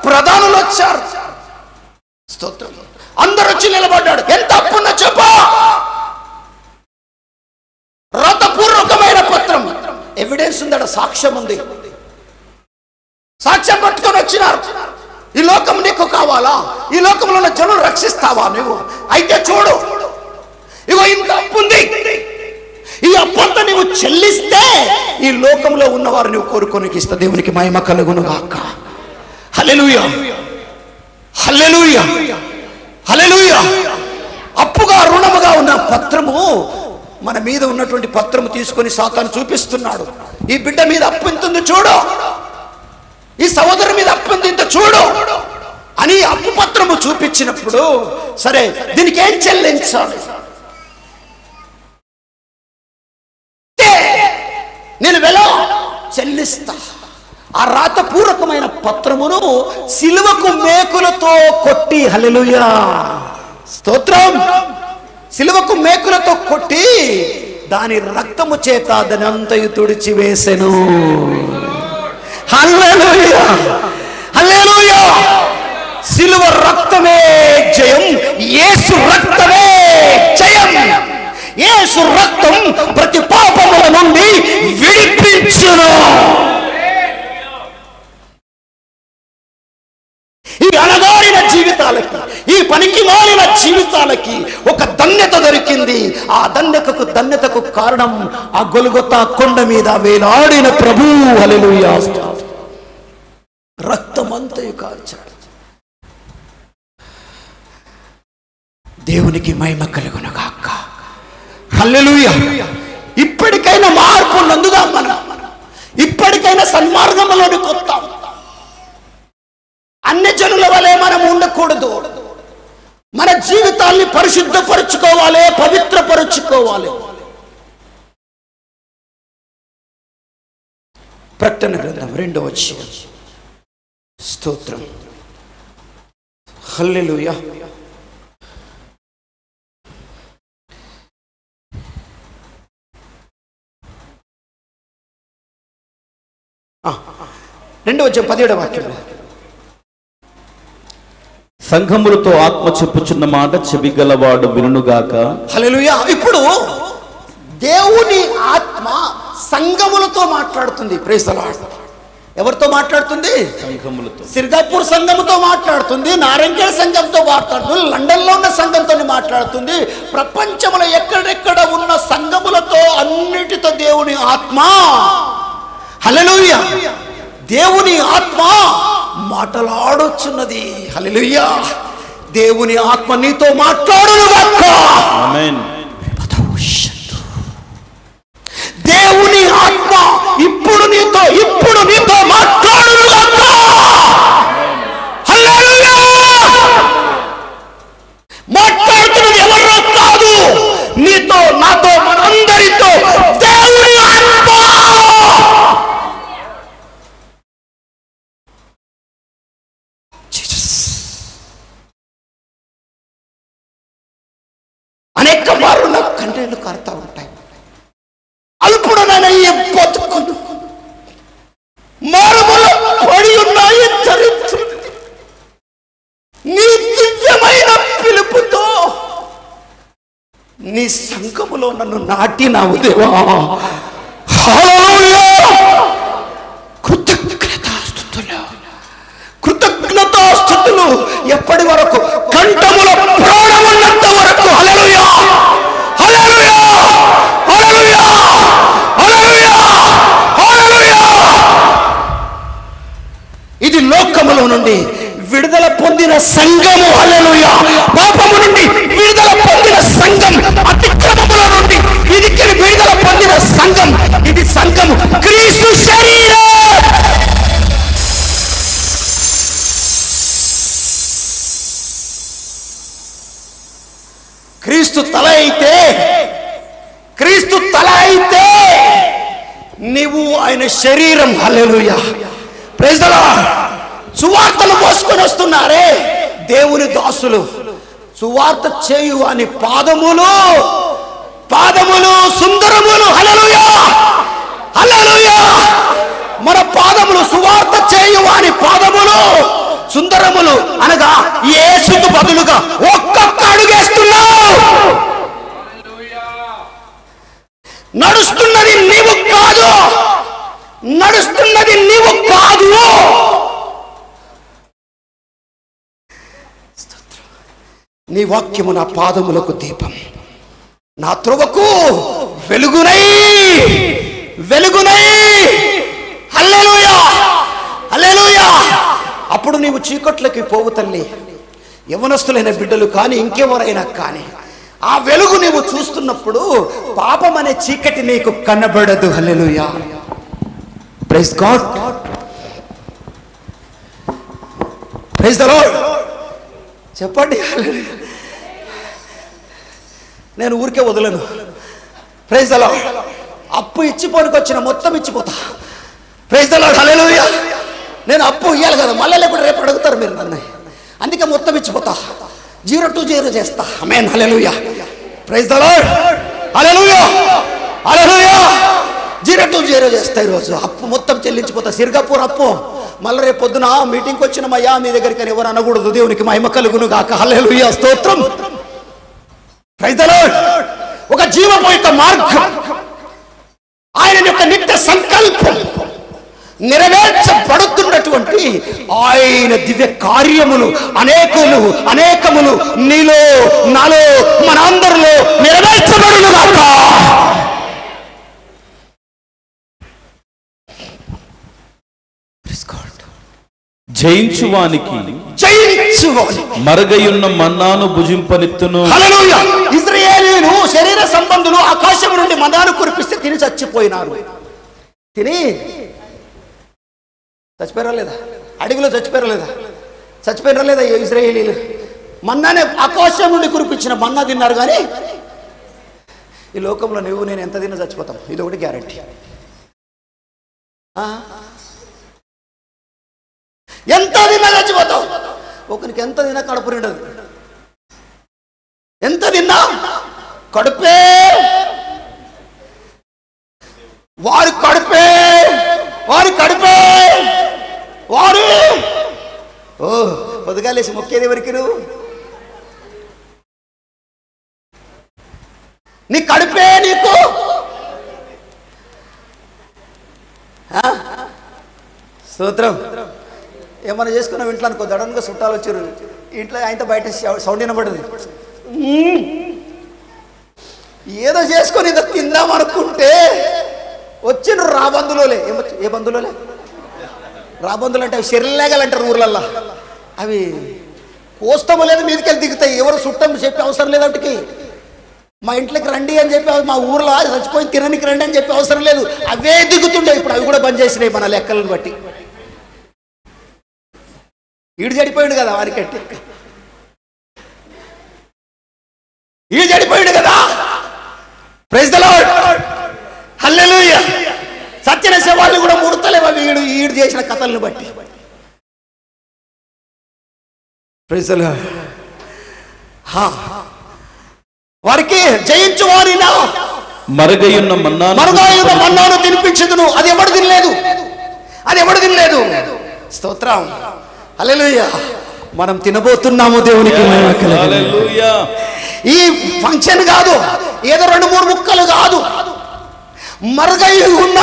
ప్రధానులు వచ్చారు. స్తోత్రం. అందరూ వచ్చి నిలబడ్డాడు. ఎంత అప్పున్న చెప్ప, రాతపూర్వకమైన పత్రం, ఎవిడెన్స్ ఉందట, సాక్ష్యం ఉంది. సాక్ష్యం పట్టుకొని వచ్చినారు. ఈ లోకం నీకు కావాలా? ఈ లోకంలో ఉన్న జనులు రక్షిస్తావా నువ్వు? అయితే చూడు, ఇగో ఇంత అప్పు ఉంది. ఈ అప్పంతా నువ్వు చెల్లిస్తే ఈ లోకంలో ఉన్నవారు నువ్వు కోరుకోనికి ఇస్తా. దేవునికి మహిమ కలుగును గాక. హల్లెలూయా, హల్లెలూయా, హల్లెలూయా. అప్పుగా రుణముగా ఉన్న పత్రము, మన మీద ఉన్నటువంటి పత్రము తీసుకొని సాతాను చూపిస్తున్నాడు. ఈ బిడ్డ మీద అప్పు ఎంత ఉంది చూడు, ఈ సహోదరు మీద అప్పు ఎంత చూడు అని అప్పు పత్రము చూపించినప్పుడు, సరే దీనికి ఏం చెల్లించాలి? నేను వెళ్ళ చెల్లిస్తా. ఆ రాతపూర్వకమైన పత్రమును సిలువకు మేకులతో కొట్టి, హల్లెలూయా, స్తోత్రం, సిలువకు మేకులతో కొట్టి దాని రక్తము చేత దానంతయు తుడిచి వేసెను. హల్లెలూయా, హల్లెలూయా. సిలువ రక్తమే జయం, యేసు రక్తమే జయం. యేసు రక్తం ప్రతి పాపముల నుండి విడిపించును. ఈ అణగారిన జీవితాలకి, ఈ పనికి మాలిన జీవితాలకి ఒక ధన్యత దొరికింది. ఆ ధన్యతకు కారణం ఆ గొల్గొతా కొండ మీద వేలాడిన ప్రభువు. హల్లెలూయా. రక్తమంతయు కార్చాడు. దేవునికి మహిమ కలుగునుగాక. హల్లెలూయా. ఇప్పటికైనా మార్పు నందుదాం. మనం ఇప్పటికైనా సన్మార్గంలోనికి వస్తాం. అన్ని జనుల వలె మనం ఉండకూడదు. మన జీవితాన్ని పరిశుద్ధపరుచుకోవాలి, పవిత్రపరుచుకోవాలి. ప్రకటన గ్రంథం 2వ అధ్యాయం. స్తోత్రం. హల్లెలూయా. రెండవ అధ్యాయం 17వ వాక్యం. సంఘములతో ఆత్మ చెప్పుచున్న మాట చెవిగలవాడు వినుగాక. హల్లెలూయా. ఇప్పుడు దేవుని ఆత్మ సంఘములతో మాట్లాడుతుంది. Praise the lord. ఎవరితో మాట్లాడుతుంది? సంఘములతో. సిర్గాపూర్ సంఘముతో మాట్లాడుతుంది, నారంకేల్ సంఘంతో మాట్లాడుతుంది, లండన్లో ఉన్న సంఘంతో మాట్లాడుతుంది, ప్రపంచంలో ఎక్కడెక్కడ ఉన్న సంఘములతో అన్నిటితో దేవుని ఆత్మ, హల్లెలూయా, దేవుని ఆత్మ మాట్లాడుచున్నది. హల్లెలూయా. దేవుని ఆత్మ నీతో మాట్లాడునుగాక. ఆమేన్. దేవుని ఆత్మ ఇప్పుడు నీతో మాట్లాడునుగాక. హల్లెలూయా. మాట్లాడుతున్నది ఎవరో కాదు, నీతో, నాతో, మనందరితో దేవుని ఆత్మ. అనేక మార్లు నాకు కన్నీళ్లు కారుతా ఉంటాయి. అల్పుడనైన ఈ బతుకును మరుములో పడి ఉన్నాయి చరిత్ర. నీ దివ్యమైన పిలుపుతో నీ సంఘములో నన్ను నాటినావు దేవా. హల్లెలూయా. కృతజ్ఞతాస్తుతులు ఎప్పటి వరకు? కంఠములో ప్రాణమున్నంత వరకు. హల్లెలూయా. హల్లెలూయా. హల్లెలూయా. హల్లెలూయా. హల్లెలూయా. ఇది లోకములో నుండి విడుదల పొందిన సంఘము. హల్లెలూయా. పాపము నుండి విడుదల పొందిన సంఘం, అతిక్రమముల నుండి విడికి విడుదల పొందిన సంఘం. ఇది సంఘము, క్రీస్తు శరీరం. క్రీస్తు తల అయితే నీవు ఆయన శరీరం. హల్లెలూయా. Praise the Lord. సువార్తను మోసుకొని వస్తున్నారే దేవుని దాసులు, సువార్త చేయు అని పాదములు సుందరములు. హల్లెలూయా. హల్లెలూయా. మన పాదములు సువార్త చేయు అని పాదములు సుందరములు అనగా యేసుకు బదులుగా ఒక్కొక్క అడుగేస్తున్నావు. నడుస్తున్నది నీవు కాదు, నడుస్తున్నది నీవు కాదు. నీ వాక్యము నా పాదములకు దీపం, నా త్రోవకు వెలుగునై. హల్లెలూయా. హల్లెలూయా. అప్పుడు నీవు చీకట్లకి పోవు తల్లి. యవ్వనస్తులైన బిడ్డలు కానీ ఇంకెవరైనా కానీ ఆ వెలుగు నీవు చూస్తున్నప్పుడు పాపం అనే చీకటి నీకు కనబడదు. Hallelujah. Praise God. Praise the Lord. చెప్పండి. నేను ఊరికే వదలను. Praise the Lord. అప్పు ఇచ్చిపోనికొచ్చిన మొత్తం ఇచ్చిపోతా. Praise the lord. హల్లెలూయా. నేను అప్పు ఇవ్వాలి కదా, మళ్ళీ లేకుండా రేపు అడుగుతారు మీరు నన్ను, అందుకే మొత్తం ఇచ్చిపోతా. 0 to 0 చేస్తా. Amen. Hallelujah. Praise the lord. Hallelujah. Hallelujah. 0 to 0 చేస్తా. ఈరోజు అప్పు మొత్తం చెల్లించిపోతా. సిర్గాపూర్ అప్పు మళ్ళీ రేపు పొద్దున మీటింగ్కి వచ్చినమయ్యా మీ దగ్గరికి అని ఎవరు అనకూడదు. దేవునికి మహిమ కలుగును గాక. హల్లెలూయా. స్తోత్రం. Praise the lord. ఒక జీవపోయిత మార్గం, ఆయన యొక్క నిత్య సంకల్పం నెరవేర్చబడుతున్నటువంటి ఆయన దివ్య కార్యములు అనేకములు నీలో, నాలో, మనందరిలో నెరవేర్చబడును గాక. జయించువానికి జీవించువాని మరుగయున్న మన్నాను భుజింపనిత్తును. హల్లెలూయా. ఇశ్రాయేలీయులు శరీర సంబంధులు ఆకాశం నుండి మన్నాను కురిపిస్తే తిని చచ్చిపోయినారు. తిని చచ్చిపోయారా లేదా? అడవిలో చచ్చిపోయారా లేదా? చచ్చిపోయారా లేదా? ఇశ్రాయేలీయులు మన్నానే ఆకాశం నుండి కురిపించిన మన్నా తిన్నారు. కానీ ఈ లోకంలో నువ్వు నేను ఎంత తిన్నా చచ్చిపోతాం. ఇది ఒకటి గ్యారంటీ. ఎంత తిన్నా చచ్చిపోతావు. ఒకరికి ఎంత తిన్నా కడుపు నిండదు. ఎంత తిన్నా కడుపే, వారి కడుపే, వారి కడుపే, వారు. ఓ పొద్దుగాలేసి మొక్కేది ఎవరికి? నువ్వు నీ కడుపే నీకు. స్తోత్రం. ఏమన్నా చేసుకున్నావు ఇంట్లో అనుకో, దడన్గా చుట్టాలు వచ్చారు ఇంట్లో, ఆయనతో బయట సౌండ్ వినబడింది. ఏదో చేసుకొని ఏదో తిందాం అనుకుంటే వచ్చిండ్రు రాబందులోలే. ఏ బంధువులోలే? రాబందులు అంటే అవి శరీరలేగలు అంటారు ఊర్లల్లో. అవి కోస్తము లేదు, మీదకెళ్ళి దిగుతాయి. ఎవరు చుట్టం చెప్పే అవసరం లేదు. వాటికి మా ఇంట్లోకి రండి అని చెప్పి, మా ఊర్లో చచ్చిపోయి తిననికి రండి అని చెప్పి అవసరం లేదు. అవే దిగుతుండే. ఇప్పుడు అవి కూడా బంద్ చేసినాయి మన లెక్కలను బట్టి. ఈడు చెడిపోయాడు కదా, వారికట్టి ఈడు చెడిపోయాడు కదా. Praise the lord. హల్లెలూయా. సత్యన శవాళ్ళు కూడా ముడతలేవు అవి ఈడు చేసిన కథలను బట్టి. Praise the lord. వారికి జయించు వారినా మరుగయున్న మన్నాను తినిపించదును. అది ఎవడు తినలేదు, అది ఎవడు తినలేదు. స్తోత్రం. హల్లెలూయా. మనం తినబోతున్నాము. దేవునికి హల్లెలూయా. ఈ ఫంక్షన్ కాదు, ఏదో 2-3 ముక్కలు కాదు. మరుగై ఉన్న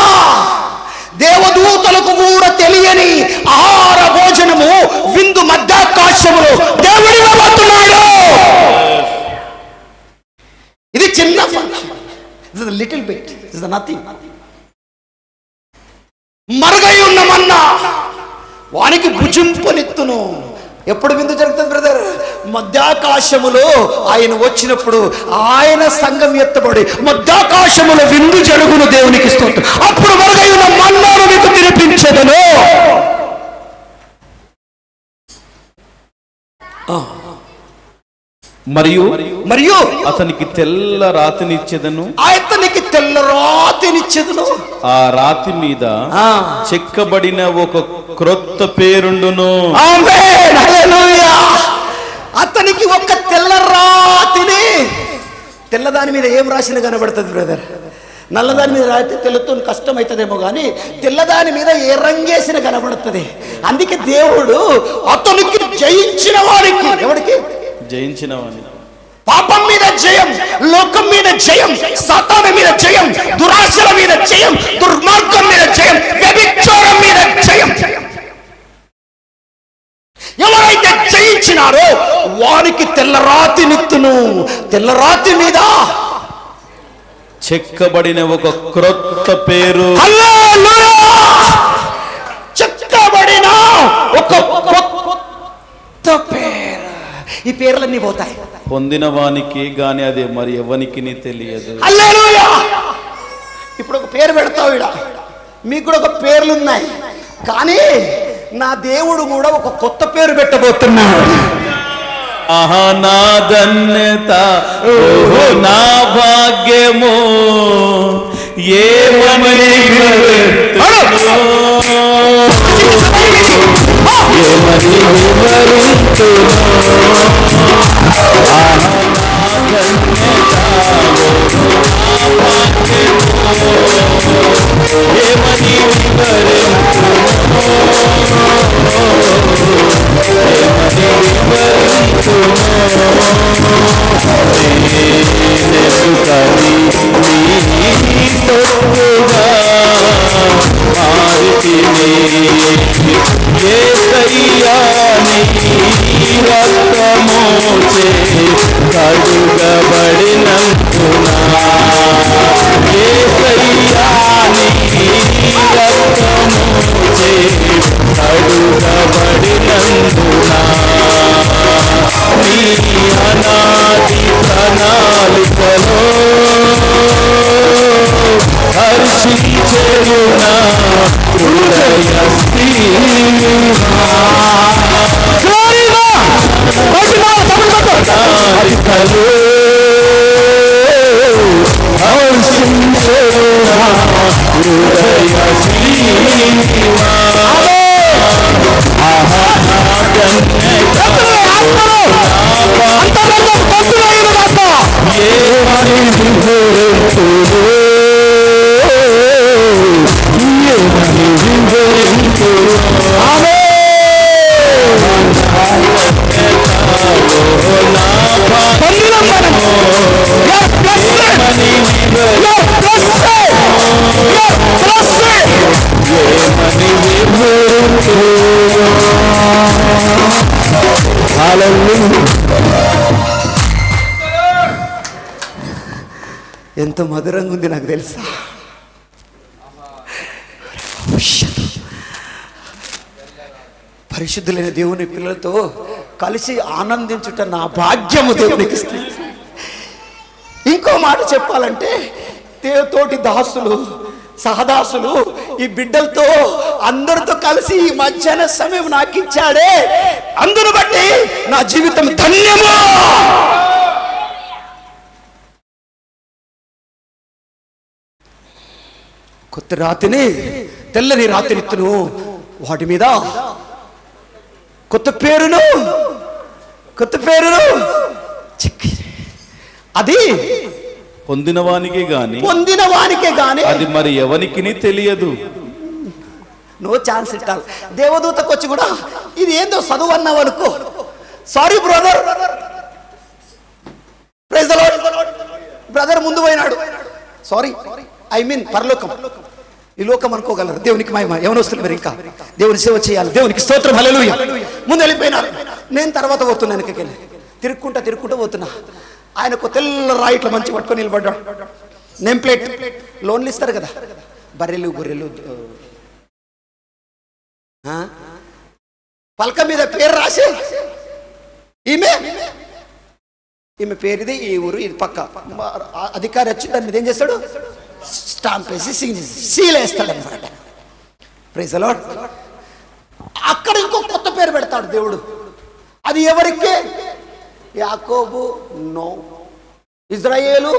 దేవదూతలకు కూడా తెలియని ఆహార భోజనము విందు మధ్యాకాశములో దేవుడు ఇవ్వబోతున్నాడు. ఇది చిన్న function. It's little bit, it's nothing. మరుగై ఉన్న మన్నా వానికి భుజింపనిత్తును. ఎప్పుడు విందు జరుగుతుంది బ్రదర్? మధ్యాకాశములో ఆయన వచ్చినప్పుడు ఆయన సంఘం ఎత్తబడి మధ్యాకాశములో విందు జరుగును. దేవునికి స్తోత్రం. అప్పుడు మరుగై ఉన్న మన్నాను మీకు తినిపించదను. మరియు మరియు అతనికి తెల్ల రాతినిచ్చెదను. అతనికి తెల్ల రాతినిచ్చెదను. ఆ రాతి మీద చెక్కబడిన ఒక క్రొత్త పేరుండును. ఆమేన్. హల్లెలూయా. అతనికి ఒక తెల్ల రాతిని. తెల్లదాని మీద ఏం రాసిన కనబడుతుంది బ్రదర్? నల్లదాని మీద రాయితే తెల్లతో కష్టం అవుతుందేమో, కానీ తెల్లదాని మీద ఏ రంగేసిన కనబడుతుంది. అందుకే దేవుడు అతనికి జయించిన వారికి, ఎవరికి? జయించిన వాని, పాపం మీద జయం, లోకం మీద జయం, సాతాను మీద జయం, దురాశల మీద జయం, దుర్మార్గం మీద జయం, వ్యభిచారం మీద జయం. ఎవరైతే జయించినారో వారికి తెల్లరాతినిత్తును. తెల్లరాతి మీద చెక్కబడిన ఒక క్రొత్త పేరు. చెక్కబడిన ఒక కొత్త పేరు. ఈ పేర్లన్నీ పోతాయి. పొందిన వానికి గాని అదే మరి ఎవరికి తెలియదు. హల్లెలూయా. ఇప్పుడు ఒక పేరు పెడతావు. ఇడ మీకు కూడా ఒక పేర్లు ఉన్నాయి, కానీ నా దేవుడు కూడా ఒక కొత్త పేరు పెట్టబోతున్నాడు. ఆహా నా ధన్యత, ఓహో నా భాగ్యము, ఏమని చేరునా హృదయ ఎంత మధురంగా ఉంది నాకు తెలుసా. పరిశుద్ధులైన దేవుని పిల్లలతో కలిసి ఆనందించుట నా భాగ్యము దేవునికి. ఇంకో మాట చెప్పాలంటే తోటి దాసులు సహదాసులు ఈ బిడ్డలతో అందరితో కలిసి ఈ మధ్యాహ్న సమయం నాకు ఇచ్చాడే, అందును బట్టి నా జీవితం ధన్యము. కొత్త రాతిని తెల్లని రాత్రిత్తును వాటి మీద కొత్త పేరును అది పొందినవానికే గాని అది మరి ఎవరికి తెలియదు. No chance ఇట్టాలి. దేవదూతకు వచ్చి కూడా ఇది ఏందో చదువు అన్నావు అనుకో, sorry brother, praise the lord, brother ముందు పోయినాడు, సారీ ఐ మీన్ పరలోకం. ఈ లోకం అనుకోగలరు. దేవునికి మహిమ. ఎవరొస్తున్నారు మీరు? ఇంకా దేవుని సేవ చేయాలి. దేవునికి స్తోత్రం, హల్లెలూయా. ముందు వెళ్ళిపోయినారు, నేను తర్వాత పోతున్నాను. వెనకకెళ్ళి తిరుక్కుంటా పోతున్నా. ఆయనకు తెల్ల రాయిట్ల మంచి పట్టుకొని నిలబడ్డాడు. నేమ్ ప్లేట్, లోన్లు ఇస్తారు కదా, బర్రెలు గొర్రెలు, పలక మీద పేరు రాసి ఈమె పేరుది, ఈ ఊరు, ఇది పక్క. అధికారి వచ్చి దాని మీద ఏం చేస్తాడు? స్టాంప్ వేసి సీల్ వేస్తాడు అనమాట. Praise the lord. అక్కడ ఇంకో కొత్త పేరు పెడతాడు దేవుడు. అది ఎవరికి? యాకోబు నో, ఇజ్రాయేలు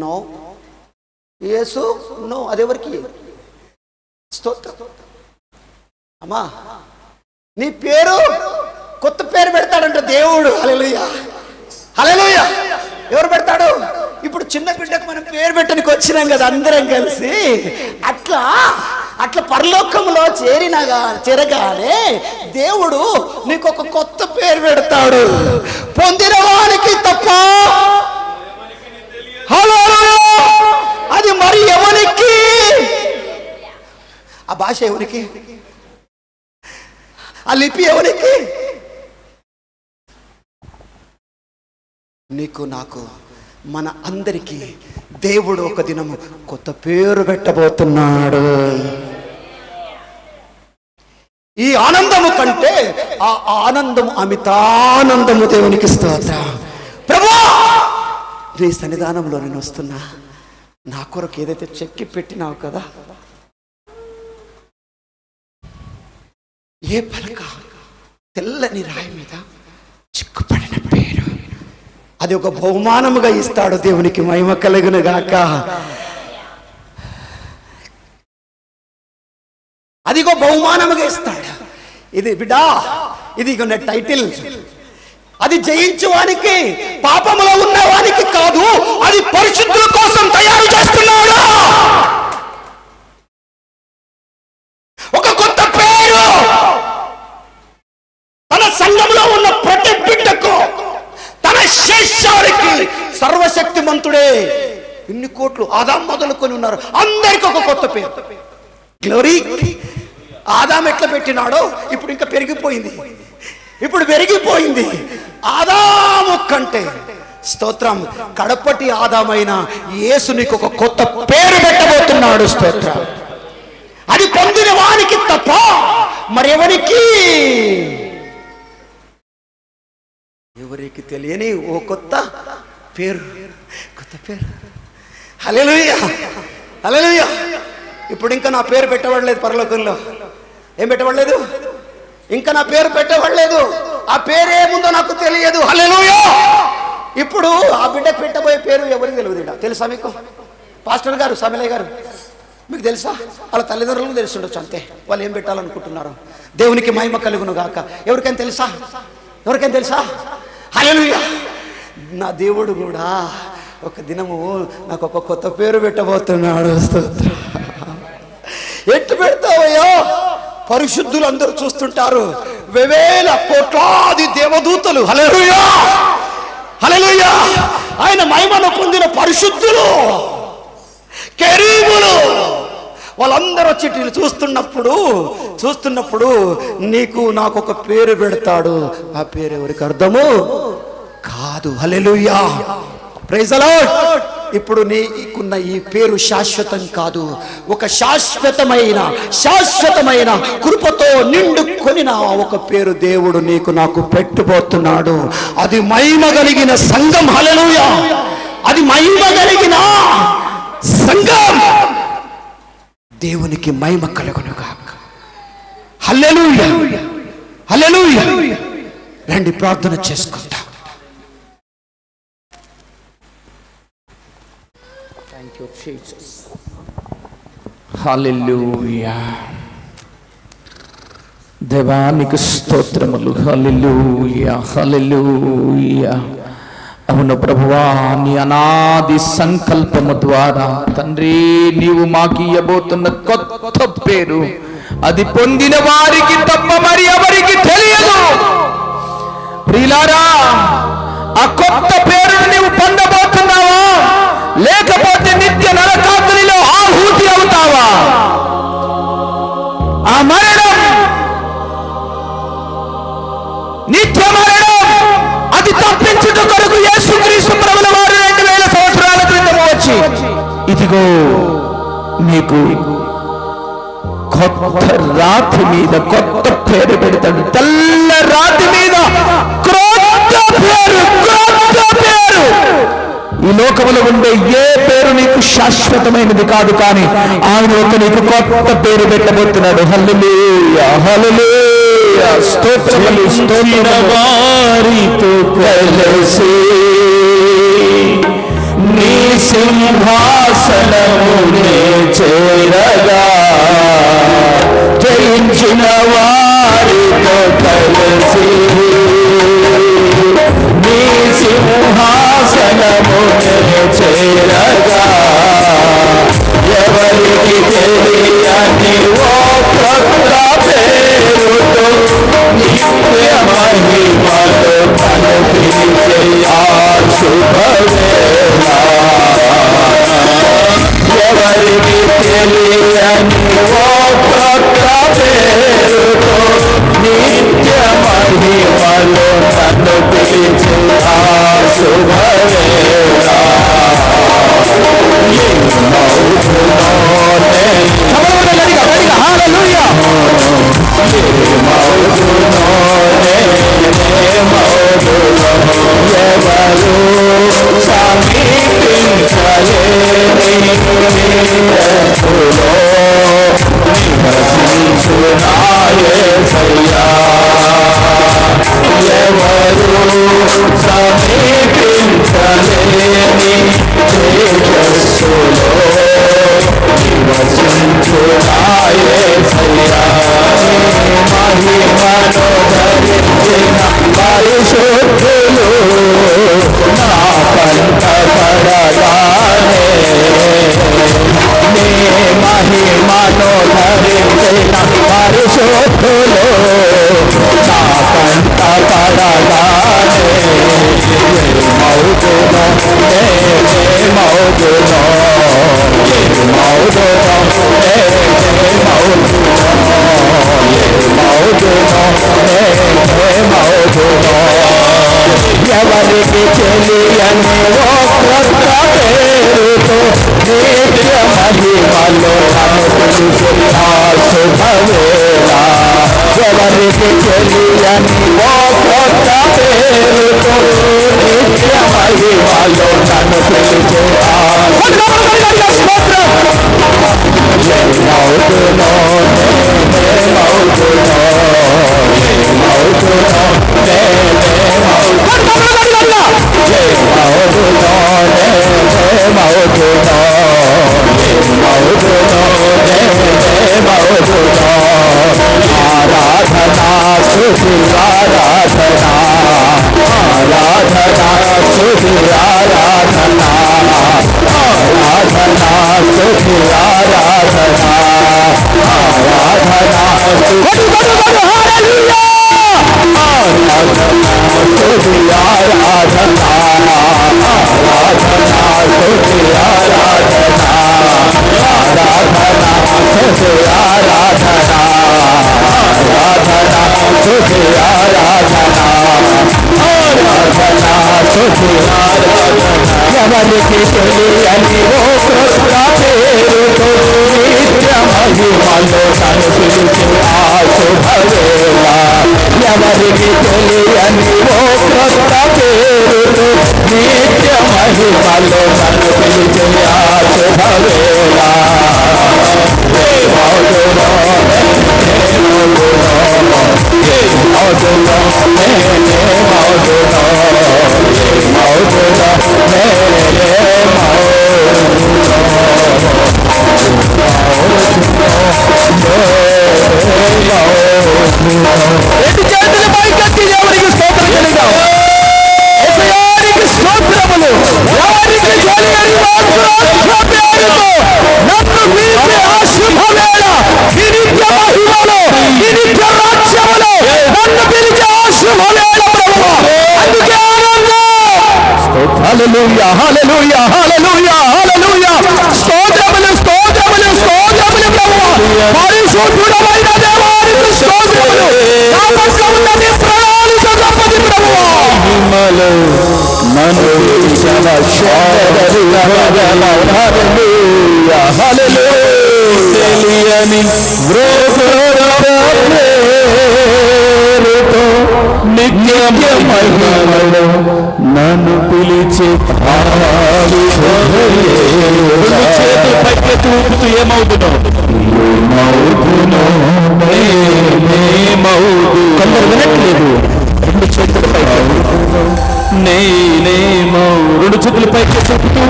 నో, యేసు నో. అది ఎవరికి? స్తోత్రం. అమ్మా నీ పేరు కొత్త పేరు పెడతాడంట దేవుడు. హల్లెలూయా, హల్లెలూయా. ఎవరు పెడతాడు? ఇప్పుడు చిన్న బిడ్డకు మనం పేరు పెట్టడానికి వచ్చినాం కదా అందరం కలిసి. అట్లా పరలోకంలో చేరగానే దేవుడు నీకు ఒక కొత్త పేరు పెడతాడు. పొందిన వానికి తప్ప అది మరి ఎవరికి? ఆ భాష ఎవరికి? ఆ లిపి ఎవరికి? నీకు నాకు మన అందరికీ దేవుడు ఒక దినము కొత్త పేరు పెట్టబోతున్నాడు. ఈ ఆనందము కంటే ఆ ఆనందము అమితానందము. దేవునికి స్తోత్రం. ప్రభువా, నీ సన్నిధానంలో నేను వస్తున్నా. నా కొరకు ఏదైతే చెక్కి పెట్టినావు కదా, ఏ పలక, తెల్లని రాయి మీద చిక్కుపడిన పేరు, అది ఒక బహుమానముగా ఇస్తాడు. దేవునికి మహిమ కలుగును గాక. అదిగో బహుమానముగా ఇస్తాడు. ఇది బిడ్డా, ఇది కొన్న టైటిల్. అది జయించువానికి, పాపములో ఉన్నవానికి కాదు, అది పరిశుద్ధుల కోసం తయారు చేస్తున్నాడు. ఒక కొత్త పేరు తన సంఘంలో ఉన్న ప్రతి బిడ్డకు, తన శిష్యునికి, సర్వశక్తిమంతుడే ఇన్ని కోట్లు ఆదాం మొదలుకొని ఉన్నారు, అందరికి ఒక కొత్త పేరు. గ్లోరీ. ఆదాం ఎట్లా పెట్టినాడో ఇప్పుడు ఇంకా పెరిగిపోయింది. ఆదాము కంటే, స్తోత్రం, కడపటి ఆదామైన యేసు నీకు ఒక కొత్త పేరు పెట్టబోతున్నాడు. స్తోత్రం. అది పొందిన వానికి తప్ప మరెవరికి తెలియని ఓ కొత్త పేరు. హల్లెలూయా, హల్లెలూయా. ఇప్పుడు ఇంకా నా పేరు పెట్టబడలేదు పరలోకంలో. ఏం పెట్టబడలేదు? ఇంకా నా పేరు పెట్టబడలేదు. ఆ పేరేముందో నాకు తెలియదు. హల్లెలూయా. ఇప్పుడు ఆ బిడ్డకు పెట్టబోయే పేరు ఎవరికి తెలియదు. తెలుసా మీకు? పాస్టర్ గారు, సమలయ్య గారు, మీకు తెలుసా? వాళ్ళ తల్లిదండ్రులకు తెలిసి ఉండొచ్చు, అంతే. వాళ్ళు ఏం పెట్టాలనుకుంటున్నారు. దేవునికి మహిమ కలుగును గాక. ఎవరికైనా తెలుసా? ఎవరికైనా తెలుసా? హల్లెలూయా. నా దేవుడు కూడా ఒక దినము నాకు ఒక కొత్త పేరు పెట్టబోతున్నాడు. ఎట్టు పెడతావయ్యో? పరిశుద్ధులు అందరూ చూస్తుంటారు, వేవేల కోట్లాది దేవదూతలు, హల్లెలూయా హల్లెలూయా, ఆయన మహిమను పొందిన పరిశుద్ధులు, కెరీబులు, వాళ్ళందరూ వచ్చి చూస్తున్నప్పుడు నీకు నాకు ఒక పేరు పెడతాడు. ఆ పేరు ఎవరికి అర్థము కాదు. హల్లెలూయా, ప్రైజ్ ది లార్డ్. ఇప్పుడు నీకున్న ఈ పేరు శాశ్వతం కాదు. ఒక శాశ్వతమైన కృపతో నిండుకొనిన ఒక పేరు దేవుడు నీకు నాకు పెట్టబోతున్నాడు. అది మహిమ కలిగిన సంఘం. హల్లెలూయా, అది మహిమ కలిగిన సంఘం. దేవునికి మహిమ కలుగును గాక. హల్లెలూయా హల్లెలూయా. రండి ప్రార్థన చేసుకుందాం. Thank you Jesus. హల్లెలూయా. దేవానికి స్తోత్రములు. హల్లెలూయా హల్లెలూయా. అవును ప్రభువా, నీ అనాది సంకల్పము ద్వారా తండ్రి నీవు మాకు ఇవ్వబోతున్న కొత్త పేరు, అది పొందిన వారికి తప్ప మరి ఎవరికి తెలియదు. ప్రియులారా, ఆ కొత్త పేరును నీవు పొందబోతున్నావా, లేకపోతే నిత్య నరకాగ్నిలో ఆహుతి అవుతావా? ఆ మరణం, నిత్య మరణం, అది తప్పించుట కొరకు యేసుక్రీస్తు ప్రభుల వారు 2000 సంవత్సరాల క్రితం వచ్చి ఇదిగో మీకు కొత్త రాతి మీద కొత్త పేరు పెడతాడు. తెల్ల రాతి మీద క్రొత్త పేరు. ఈ లోకములో ఉండే ఏ పేరు నీకు శాశ్వతమైనది కాదు, కానీ ఆయన ఒక నీకు కొత్త పేరు పెట్టబోతున్నాడు. హల్లెలూయా హల్లెలూయా. స్తోత్రములు స్తోత్రములు. వారితో కలిసి నీ సింహాసనమునే చేరగా, జయించిన వారితో కలిసి నీ సింహాసనమునే చేరగా, ఎవరికి తెలియని ఓ కొత్త పేరుతో నిత్య మహిమలో కనిపించే ఆ శుభవేళ, ఎవరికి తెలియని ఓ కొత్త పేరుతో నిత్య మహిమలో కనిపించే ఆ శుభవేళ, ఎవరికి తెలియని ఓ కొత్త పేరుతో నిత్య మహిమలో కనిపించే ఆ శుభవేళ, ఎవరికి తెలియని ఓ కొత్త పేరుతో నిత్య మహిమలో కనిపించే ఆ తెలియని నిత్యమహిమలో నన్ను పిలిచి పైకి ఊపుతూ ఏమవుతున్నావు? కొందరు వినట్లేదు. రెండు చేతులు పైకి నేనేమో రెండు చేతులు పైకి చూపుతూ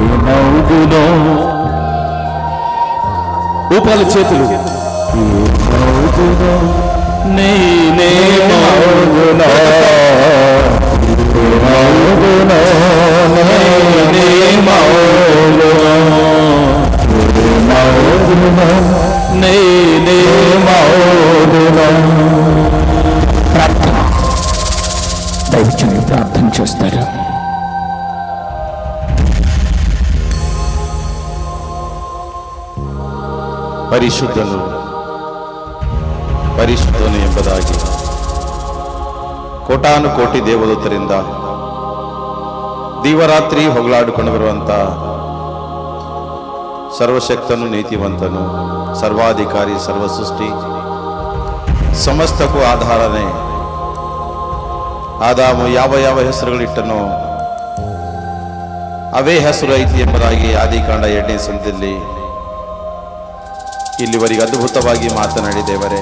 ఏమవుతునో ఊపాలి చేతులు ఏమవుతునో నేనేమవుతునో ఏమవుతునో నేనేమవుతునో ఏమవుతునో నేనేమవుతునో. దైవజనులు ప్రార్థన చేస్తారు. ಪರಿಶುದ್ಧನು ಪರಿಶುದ್ಧನು ಎಂಬುದಾಗಿ ಕೋಟಾನು ಕೋಟಿ ದೇವದೂತರಿಂದ ದಿವರಾತ್ರಿ ಹೊಗಳಾಡಿಕೊಂಡು ಬರುವಂತ ಸರ್ವಶಕ್ತನು, ನೀತಿವಂತನು, ಸರ್ವಾಧಿಕಾರಿ, ಸರ್ವಸೃಷ್ಟಿ ಸಮಸ್ತಕ್ಕೂ ಆಧಾರನೇ ಆದಾಮು ಯಾವ ಯಾವ ಹೆಸರುಗಳಿಟ್ಟನೋ ಅವೇ ಹೆಸರು ಐತಿ ಎಂಬುದಾಗಿ ಆದಿಕಾಂಡ 2ನೇ ಸಂಧಿಯಲ್ಲಿ ಇಲ್ಲಿವರೆಗೆ ಅದ್ಭುತವಾಗಿ ಮಾತನಾಡಿದೇವರೇ.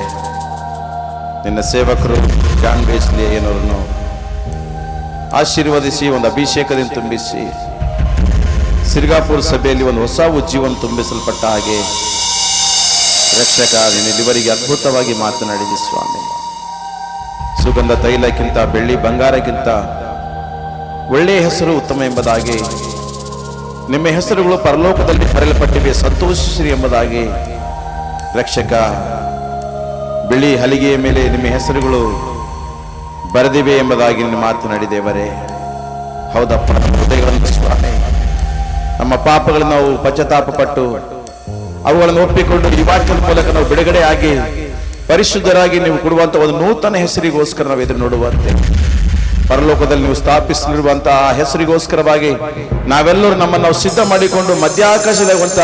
ನಿನ್ನ ಸೇವಕರು ಜಾನ್ ಬೇಸ್ಲಿ ಏನವರನ್ನು ಆಶೀರ್ವದಿಸಿ ಒಂದು ಅಭಿಷೇಕದಿಂದ ತುಂಬಿಸಿ ಸಿರ್ಗಾಪುರ ಸಭೆಯಲ್ಲಿ ಒಂದು ಹೊಸ ಉಜ್ಜೀವನ ತುಂಬಿಸಲ್ಪಟ್ಟ ಹಾಗೆ ರಕ್ಷಕ ನೀನು ಇಲ್ಲಿವರೆಗೆ ಅದ್ಭುತವಾಗಿ ಮಾತನಾಡಿದೆ ಸ್ವಾಮಿ. ಸುಗಂಧ ತೈಲಕ್ಕಿಂತ ಬೆಳ್ಳಿ ಬಂಗಾರಕ್ಕಿಂತ ಒಳ್ಳೆಯ ಹೆಸರು ಉತ್ತಮ ಎಂಬುದಾಗಿ, ನಿಮ್ಮ ಹೆಸರುಗಳು ಪರಲೋಕದಲ್ಲಿ ಬರೆಯಲ್ಪಟ್ಟಿವೆ ಸಂತೋಷಿಸಿರಿ ಎಂಬುದಾಗಿ ರಕ್ಷಕ ಬಿಳಿ ಹಲಿಗೆಯ ಮೇಲೆ ನಿಮ್ಮ ಹೆಸರುಗಳು ಬರೆದಿವೆ ಎಂಬುದಾಗಿ ನೀವು ಮಾತನಾಡಿದೇವರೇ. ಹೌದಪ್ಪ, ನಮ್ಮ ಹೃದಯಗಳನ್ನು ಸ್ವಾಮಿ, ನಮ್ಮ ಪಾಪಗಳನ್ನು ನಾವು ಪಶ್ಚಾತ್ತಾಪ ಪಟ್ಟು ಅವುಗಳನ್ನು ಒಪ್ಪಿಕೊಂಡು ಈ ವಾಕ್ಯದ ಮೂಲಕ ನಾವು ಬಿಡುಗಡೆ ಆಗಿ ಪರಿಶುದ್ಧರಾಗಿ ನೀವು ಕೊಡುವಂತಹ ಒಂದು ನೂತನ ಹೆಸರಿಗೋಸ್ಕರ ನಾವು ಎದುರು ನೋಡುವಂತೆ ಪರಲೋಕದಲ್ಲಿ ನೀವು ಸ್ಥಾಪಿಸಿರುವಂತಹ ಹೆಸರಿಗೋಸ್ಕರವಾಗಿ ನಾವೆಲ್ಲರೂ ನಮ್ಮನ್ನು ನಾವು ಸಿದ್ಧ ಮಾಡಿಕೊಂಡು ಮಧ್ಯಾಕಾಶದಾಗುವಂತ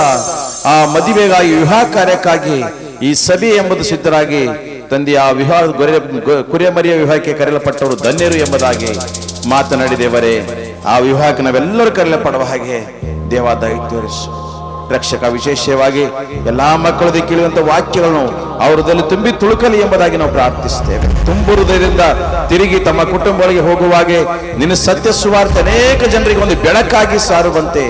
ಆ ಮದುವೆಗಾಗಿ ವಿವಾಹ ಕಾರ್ಯಕ್ಕಾಗಿ ಈ ಸಭೆ ಎಂಬುದು ಸಿದ್ಧರಾಗಿ ತಂದೆ ಆ ವಿವಾಹ ಕುರಿಮರಿಯ ವಿವಾಹಕ್ಕೆ ಕರೆಯಲ್ಪಟ್ಟವರು ಧನ್ಯರು ಎಂಬುದಾಗಿ ಮಾತನಾಡಿದೇವರೇ. ಆ ವಿವಾಹಕ್ಕೆ ನಾವೆಲ್ಲರೂ ಕರೆಯಲ್ಪಡುವ ಹಾಗೆ ದೇವಾದಾಯ ತೋರಿಸು ರಕ್ಷಕ. ವಿಶೇಷವಾಗಿ ಎಲ್ಲಾ ಮಕ್ಕಳದ ಕೇಳುವಂತ ವಾಕ್ಯಗಳನ್ನು ಅವರದಲ್ಲಿ ತುಂಬಿ ತುಳುಕಲಿ ಎಂಬುದಾಗಿ ನಾವು ಪ್ರಾರ್ಥಿಸುತ್ತೇವೆ. ತುಂಬು ಹೃದಯದಿಂದ ತಿರುಗಿ ತಮ್ಮ ಕುಟುಂಬಗಳಿಗೆ ಹೋಗುವಾಗೆ ನಿನ್ನ ಸತ್ಯ ಸುವಾರ್ತೆ ಅನೇಕ ಜನರಿಗೆ ಒಂದು ಬೆಳಕಾಗಿ ಸಾರುವಂತೆ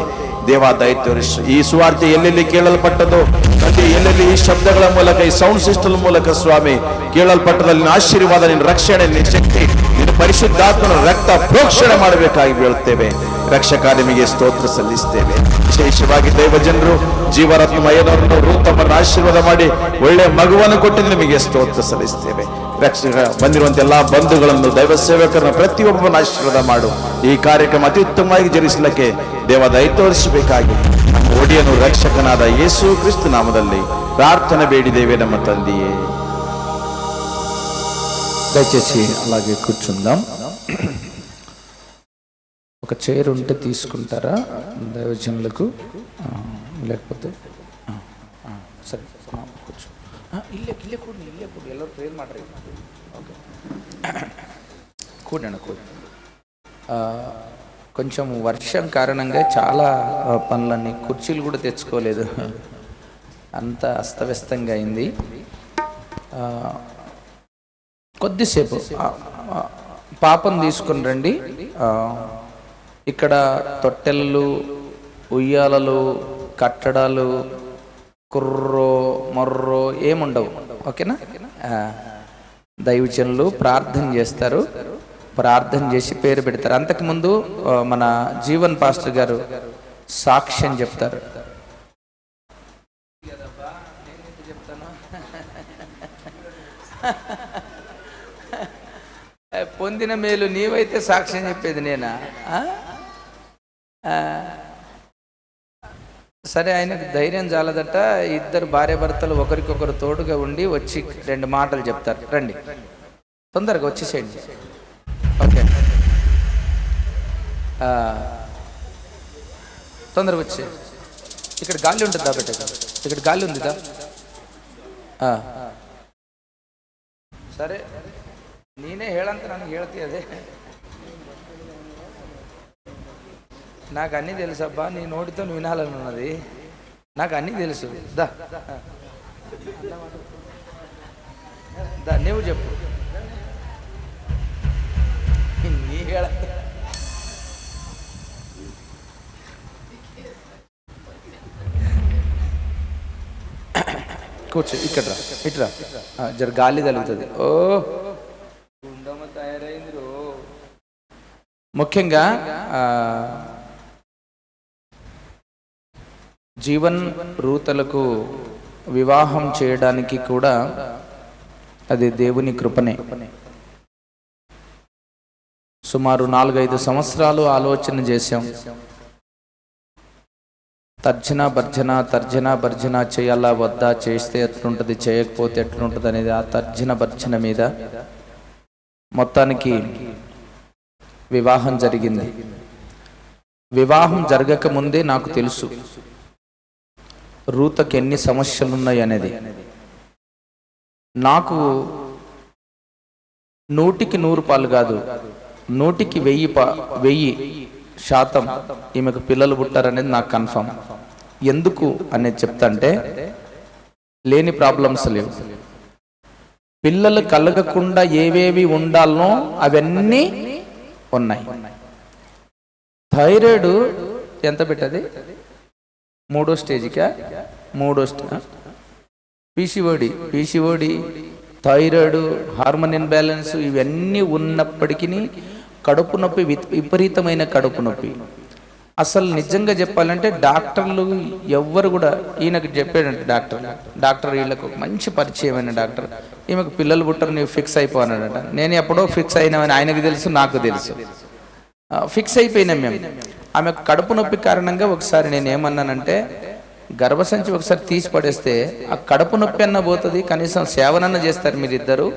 ದೇವಾದಾಯ ತೋರಿಸು. ಈ ಸುವಾರ್ತೆ ಎಲ್ಲೆಲ್ಲಿ ಕೇಳಲ್ಪಟ್ಟದ್ದು ಮತ್ತೆ ಎಲ್ಲೆಲ್ಲಿ ಈ ಶಬ್ದಗಳ ಮೂಲಕ, ಈ ಸೌಂಡ್ ಸಿಸ್ಟಮ್ ಮೂಲಕ ಸ್ವಾಮಿ ಕೇಳಲ್ಪಟ್ಟದಲ್ಲಿ ಆಶೀರ್ವಾದ, ನಿನ್ನ ರಕ್ಷಣೆ, ನಿನ್ನ ಶಕ್ತಿ, ನಿನ್ನ ಪರಿಶುದ್ಧಾತ್ಮನ ರಕ್ತ ಪ್ರೋಕ್ಷಣೆ ಮಾಡಬೇಕಾಗಿ ಬೀಳುತ್ತೇವೆ. ರಕ್ಷಕ ನಿಮಗೆ ಸ್ತೋತ್ರ ಸಲ್ಲಿಸ್ತೇವೆ. ವಿಶೇಷವಾಗಿ ದೈವ ಜನರು ಜೀವರತ್ನಮಯನವರನ್ನು ರೂಪವನ್ನು ಆಶೀರ್ವಾದ ಮಾಡಿ ಒಳ್ಳೆಯ ಮಗುವನ್ನು ಕೊಟ್ಟು ನಿಮಗೆ ಸ್ತೋತ್ರ ಸಲ್ಲಿಸ್ತೇವೆ. ರಕ್ಷಕ ಬಂದಿರುವಂತ ಎಲ್ಲಾ ಬಂಧುಗಳನ್ನು, ದೈವ ಸೇವಕರನ್ನು ಪ್ರತಿಯೊಬ್ಬರನ್ನು ಆಶೀರ್ವಾದ ಮಾಡು. ಈ ಕಾರ್ಯಕ್ರಮ ಅತ್ಯುತ್ತಮವಾಗಿ ಜರುಗಿಸಲಿಕ್ಕೆ ದೇವ ದಯ ತೋರಿಸಬೇಕಾಗಿ ನಮ್ಮ ಒಡೆಯನು ರಕ್ಷಕನಾದ ಯೇಸು ಕ್ರಿಸ್ತ ನಾಮದಲ್ಲಿ ಪ್ರಾರ್ಥನೆ ಬೇಡಿದ್ದೇವೆ ನಮ್ಮ ತಂದೆಯೇ. దయచేసి అలాగే కూర్చుందాం. ఒక చైర్ ఉంటే తీసుకుంటారా దైవజనులకు? లేకపోతే సరే కూర్చో. ఇల్లే కూడి ಎಲ್ಲರೂ ಪ್ರೇರ್ ಮಾಡ್ರಿ. ఓకే కూడండి. కొంచెం వర్షం కారణంగా చాలా పనులన్నీ, కుర్చీలు కూడా తెచ్చుకోలేదు, అంత అస్తవ్యస్తంగా అయింది. కొద్దిసేపు పాపం తీసుకుని రండి. ఇక్కడ తొట్టెలు, ఉయ్యాలలు, కట్టడాలు, కుర్రో మొర్రో ఏముండవు. ఓకేనా? దైవజనులు ప్రార్థన చేస్తారు, ప్రార్థన చేసి పేరు పెడతారు. అంతకుముందు మన జీవన్ పాస్టర్ గారు సాక్ష్యం చెప్తారు. పొందిన మేలు నీవైతే సాక్ష్యం చెప్పేది నేనా? సరే, ఆయనకు ధైర్యం చాలదట. ఇద్దరు భార్యాభర్తలు ఒకరికొకరు తోడుగా ఉండి వచ్చి 2 మాటలు చెప్తారు. రండి, తొందరగా వచ్చేసేయండి. ఓకే. తొందరగా వచ్చే. ఇక్కడ గాలి ఉంటుంది దా పెట్ట, ఇక్కడ గాలి ఉందిదా. సరే ನೀನೇ ಹೇಳಂತ ನನಗೆ ಹೇಳ್ತಿ ಅದೇ. నాకు అన్నీ తెలుసబ్బా, నీ నోటితో నువ్వు వినాలని ఉన్నది, నాకు అన్నీ తెలుసు. దా దా నువ్వు చెప్పు. నీ ಹೇಳ కూర్చో, ఇక్కడ రా, ఇట్రా, జర గాలి తగులుతుంది. ఓ గుండమ్మ తయారైంది రో. ముఖ్యంగా జీవన్ రూతలకు వివాహం చేయడానికి కూడా అది దేవుని కృపనే. సుమారు 4-5 సంవత్సరాలు ఆలోచన చేశాం. తర్జన భర్జన చేయాలా వద్దా, చేస్తే ఎట్లుంటుంది, చేయకపోతే ఎట్లుంటుంది అనేది ఆ తర్జన భర్జన మీద మొత్తానికి వివాహం జరిగింది. వివాహం జరగక ముందే నాకు తెలుసు రూతకి ఎన్ని సమస్యలు ఉన్నాయి అనేది. నాకు 100కి 100 పాలు కాదు, 100కి 1000% ఈమెకు పిల్లలు పుట్టారనేది నాకు కన్ఫర్మ్. ఎందుకు అనేది చెప్తాంటే, లేని ప్రాబ్లమ్స్ లేవు. పిల్లలు కలగకుండా ఏవేవి ఉండాలనో అవన్నీ ఉన్నాయి. థైరాయిడ్ ఎంత పెట్టది, 3వ స్టేజ్కా, 3వ stage. PCOD, thyroid, hormone imbalance ఇవన్నీ ఉన్నప్పటికీ కడుపు నొప్పి, విపరీతమైన కడుపు నొప్పి. అసలు నిజంగా చెప్పాలంటే డాక్టర్లు ఎవ్వరు కూడా, ఈయనకు చెప్పాడంటే డాక్టర్ వీళ్ళకు మంచి పరిచయమైన డాక్టర్, ఈమెకు పిల్లలు పుట్టరు, నీవు ఫిక్స్ అయిపోనాడట. నేను ఎప్పుడో ఫిక్స్ అయినామని ఆయనకు తెలుసు, నాకు తెలుసు. ఫిక్స్ అయిపోయినాం మేము. ఆమె కడుపు నొప్పి కారణంగా ఒకసారి నేను ఏమన్నానంటే, గర్భసంచి ఒకసారి తీసి పడేస్తే ఆ కడుపు నొప్పి అన్న పోతుంది, కనీసం సేవనన్న చేస్తారు మీరిద్దరు,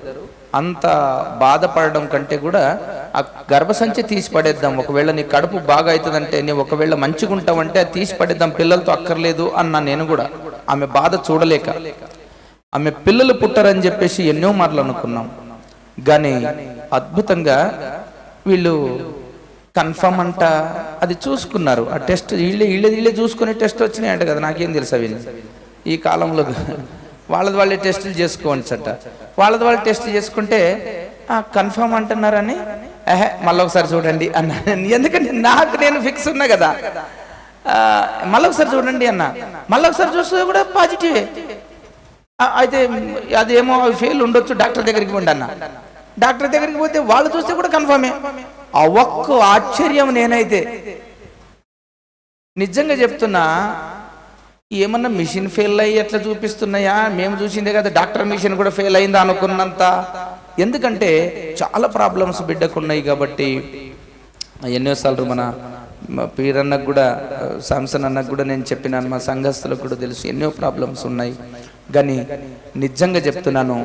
అంత బాధపడడం కంటే కూడా ఆ గర్భసంచి తీసి పడేద్దాం. ఒకవేళ నీ కడుపు బాగా అవుతుందంటే, నీ ఒకవేళ మంచిగా ఉంటావంటే అది తీసి పడేద్దాం, పిల్లలతో అక్కర్లేదు అన్నా. నేను కూడా ఆమె బాధ చూడలేక, ఆమె పిల్లలు పుట్టరని చెప్పేసి ఎన్నో మార్లు అనుకున్నాం. కానీ అద్భుతంగా వీళ్ళు కన్ఫర్మ్ అంట అది చూసుకున్నారు. ఆ టెస్ట్ వీళ్ళే చూసుకునే టెస్ట్ వచ్చినాయంట కదా, నాకేం తెలుసు అవి. ఈ కాలంలో వాళ్ళే టెస్టులు చేసుకోవచ్చట. వాళ్ళ టెస్ట్ చేసుకుంటే కన్ఫర్మ్ అంటున్నారని, మళ్ళీ ఒకసారి చూడండి అన్నా. ఎందుకంటే నేను ఫిక్స్ ఉన్నా కదా, మళ్ళీ ఒకసారి చూడండి అన్నా. మళ్ళీ ఒకసారి చూస్తే కూడా పాజిటివే. అయితే అదేమో ఫెయిల్ ఉండొచ్చు, డాక్టర్ దగ్గరికి పోండి అన్న. డాక్టర్ దగ్గరికి పోతే వాళ్ళు చూస్తే కూడా కన్ఫర్మే. ఆ ఒక్క ఆశ్చర్యం. నేనైతే నిజంగా చెప్తున్నా, ఏమన్నా మిషన్ ఫెయిల్ అయ్యి ఎట్లా చూపిస్తున్నాయా, మేము చూసిందే కదా, డాక్టర్ మిషన్ కూడా ఫెయిల్ అయిందా అనుకున్నంత. ఎందుకంటే చాలా ప్రాబ్లమ్స్ బిడ్డకున్నాయి కాబట్టి. ఎన్నోసార్లు మన పీరన్నకు కూడా, శాంసన్ అన్నకు కూడా నేను చెప్పినాను, మా సంఘస్థులకు కూడా తెలుసు ఎన్నో ప్రాబ్లమ్స్ ఉన్నాయి. కానీ నిజంగా చెప్తున్నాను,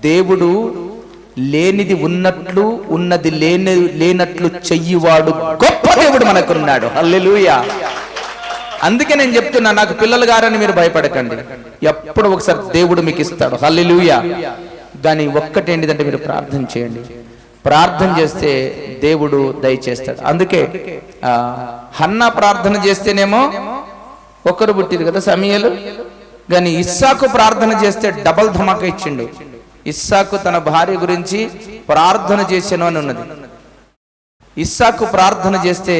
దేవుడు లేనిది ఉన్నట్లు, ఉన్నది లేనట్లు చెయ్యివాడు గొప్ప దేవుడు మనకున్నాడు. హల్లెలూయా. అందుకే నేను చెప్తున్నా, నాకు పిల్లలు గారని మీరు భయపడకండి, ఎప్పుడు ఒకసారి దేవుడు మీకు ఇస్తాడు. హల్లెలూయా. కానీ ఒక్కటేంటిదంటే, మీరు ప్రార్థన చేయండి. ప్రార్థన చేస్తే దేవుడు దయచేస్తాడు. అందుకే హన్నా ప్రార్థన చేస్తేనేమో ఒకరు పుట్టిరు కదా, సమయలు. కానీ ఇస్సాకు ప్రార్థన చేస్తే డబల్ ధమాకా ఇచ్చిండు. ఇస్సాకు తన భార్య గురించి ప్రార్థన చేసాను అని ఉన్నది. ఇస్సాకు ప్రార్థన చేస్తే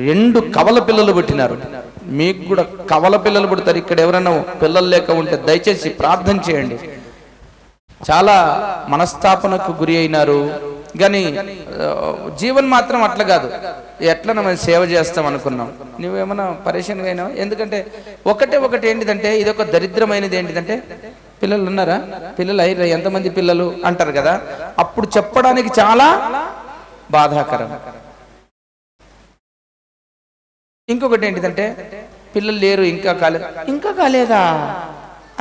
2 కవల పిల్లలు పుట్టినారు. మీకు కూడా కవల పిల్లలు పుడతారు. ఇక్కడ ఎవరైనా పిల్లలు లేక ఉంటే దయచేసి ప్రార్థన చేయండి. చాలా మనస్తాపనకు గురి అయినారు. కానీ జీవన్ మాత్రం అట్లా కాదు, ఎట్లా మనం సేవ చేస్తాం అనుకున్నాం. నువ్వేమన్నా పరేషాన్గా అయినావు. ఎందుకంటే ఒకటి ఏంటిదంటే, ఇదొక దరిద్రమైనది. ఏంటిదంటే, పిల్లలు ఉన్నారా, పిల్లలు అయ్యారా, ఎంతమంది పిల్లలు అంటారు కదా, అప్పుడు చెప్పడానికి చాలా బాధాకరం. ఇంకొకటి ఏంటిదంటే, పిల్లలు లేరు, ఇంకా కాలేదా,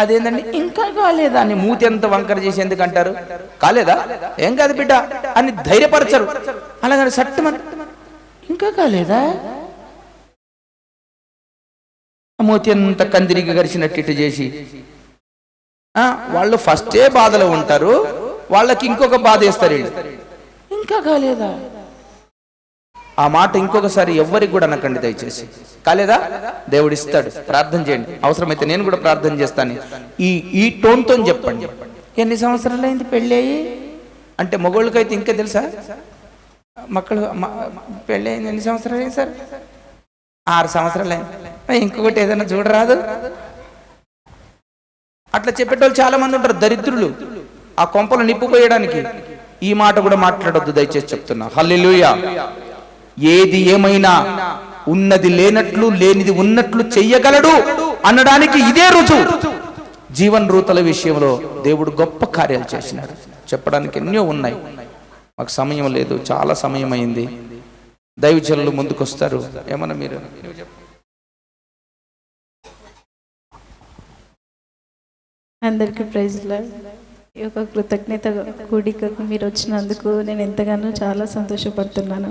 అదేందండి ఇంకా కాలేదా అని మూతి ఎంత వంకర చేసి ఎందుకు అంటారు? కాలేదా, ఏం కాదు బిడ్డ అని ధైర్యపరచరు. అలాగని సట్టుమని ఇంకా కాలేదా, మూతి అంత కందిరిగి గరిచినట్టు ఇటు చేసి వాళ్ళు ఫస్టే బాధలో ఉంటారు, వాళ్ళకి ఇంకొక బాధ వేస్తారు వీళ్ళు. ఇంకా కాలేదా? ఆ మాట ఇంకొకసారి ఎవ్వరికి కూడా అనకండి దయచేసి. కాలేదా? దేవుడు ఇస్తాడు, ప్రార్థన చేయండి. అవసరమైతే నేను కూడా ప్రార్థన చేస్తాను. ఈ టోన్తో చెప్పండి. ఎన్ని సంవత్సరాలు అయింది పెళ్ళి అయ్యి అంటే మగోళ్ళకైతే ఇంకా తెలుసా, మక్కలు పెళ్ళి అయింది ఎన్ని సంవత్సరాలు అయింది సార్? 6 సంవత్సరాలు అయింది. ఇంకొకటి ఏదైనా చూడరాదు? అట్లా చెప్పేటోళ్ళు చాలా మంది ఉంటారు, దరిద్రులు. ఆ కొంపలు నిప్పుపోయడానికి ఈ మాట కూడా మాట్లాడొద్దు దయచేసి చెప్తున్నా. హల్లెలూయా. ఏది ఏమైనా ఉన్నది లేనట్లు లేనిది ఉన్నట్లు చెయ్యగలడు అనడానికి ఇదే రుజువు. జీవన్ రూతల విషయంలో దేవుడు గొప్ప కార్యాలు చేసినాడు. చెప్పడానికి ఎన్నో ఉన్నాయి, మాకు సమయం లేదు, చాలా సమయం అయింది. దైవజనులు ముందుకొస్తారు. ఏమన్నా మీరు అందరికీ ప్రైజ్ లార్డ్. ఈ యొక్క కృతజ్ఞత కూడికకు మీరు వచ్చినందుకు నేను ఎంతగానో చాలా సంతోషపడుతున్నాను.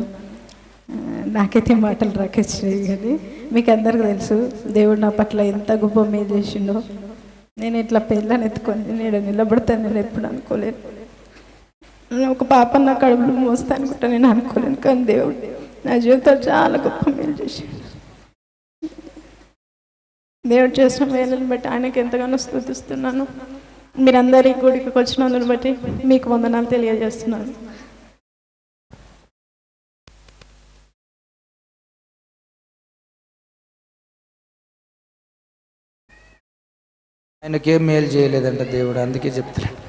నాకైతే మాటలు రాకొచ్చినాయి, కానీ మీకు అందరికీ తెలుసు దేవుడు నా పట్ల ఎంత గొప్ప మేలు చేసిండో. నేను ఇట్లా పిల్లని ఎత్తుకొని నేను నిలబడతాను, నేను ఎప్పుడు అనుకోలేను. ఒక పాప నా కడుపులో మోస్తాను కూడా నేను అనుకోలేను, కానీ దేవుడు నా జీవితంలో చాలా గొప్ప మేలు చేసిండు. దేవుడు చేసిన మేలుని బట్టి ఆయనకి ఎంతగానో స్తుతిస్తున్నాను. మీరందరి గుడికి వచ్చినందుని బట్టి మీకు వందనాలు తెలియజేస్తున్నాను. ఆయనకేం మేలు చేయలేదంట దేవుడు, అందుకే చెప్తున్నాడు.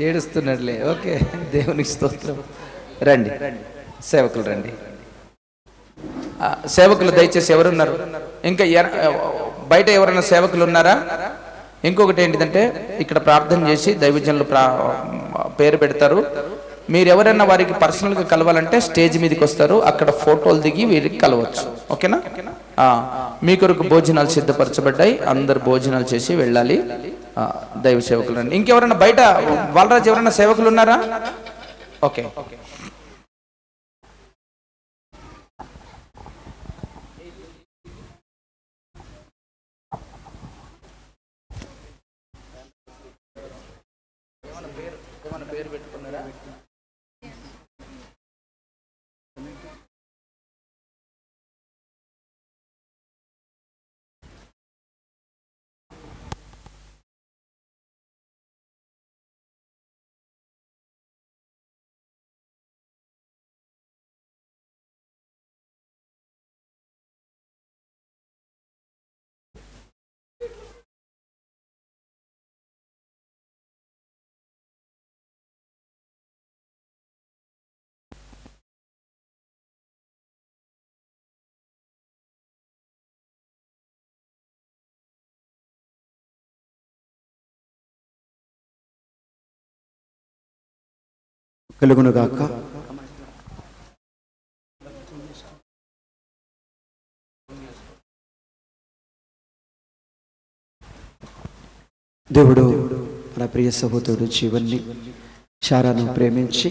ఏడుస్తున్నాడులే. ఓకే, దేవునికి స్తోత్రం. రండి సేవకులు, రండి. సేవకులు దయచేసి ఎవరున్నారు? ఇంకా బయట ఎవరైనా సేవకులు ఉన్నారా? ఇంకొకటి ఏంటిదంటే, ఇక్కడ ప్రార్థన చేసి దైవజనులు పేరు పెడతారు. మీరు ఎవరైనా వారికి పర్సనల్గా కలవాలంటే స్టేజ్ మీదకి వస్తారు, అక్కడ ఫోటోలు దిగి వీరికి కలవచ్చు. ఓకేనా? మీ కొరకు భోజనాలు సిద్ధపరచబడ్డాయి, అందరు భోజనాలు చేసి వెళ్ళాలి. దైవ సేవకులు రండి. ఇంకెవరైనా బయట బాలరాజు ఎవరైనా సేవకులు ఉన్నారా? ఓకే, పేరు పెట్టుకున్నారా? కలుగునుగాక. దేవుడు మన ప్రియ సహోదరుడు జీవన్ని శారాను ప్రేమించి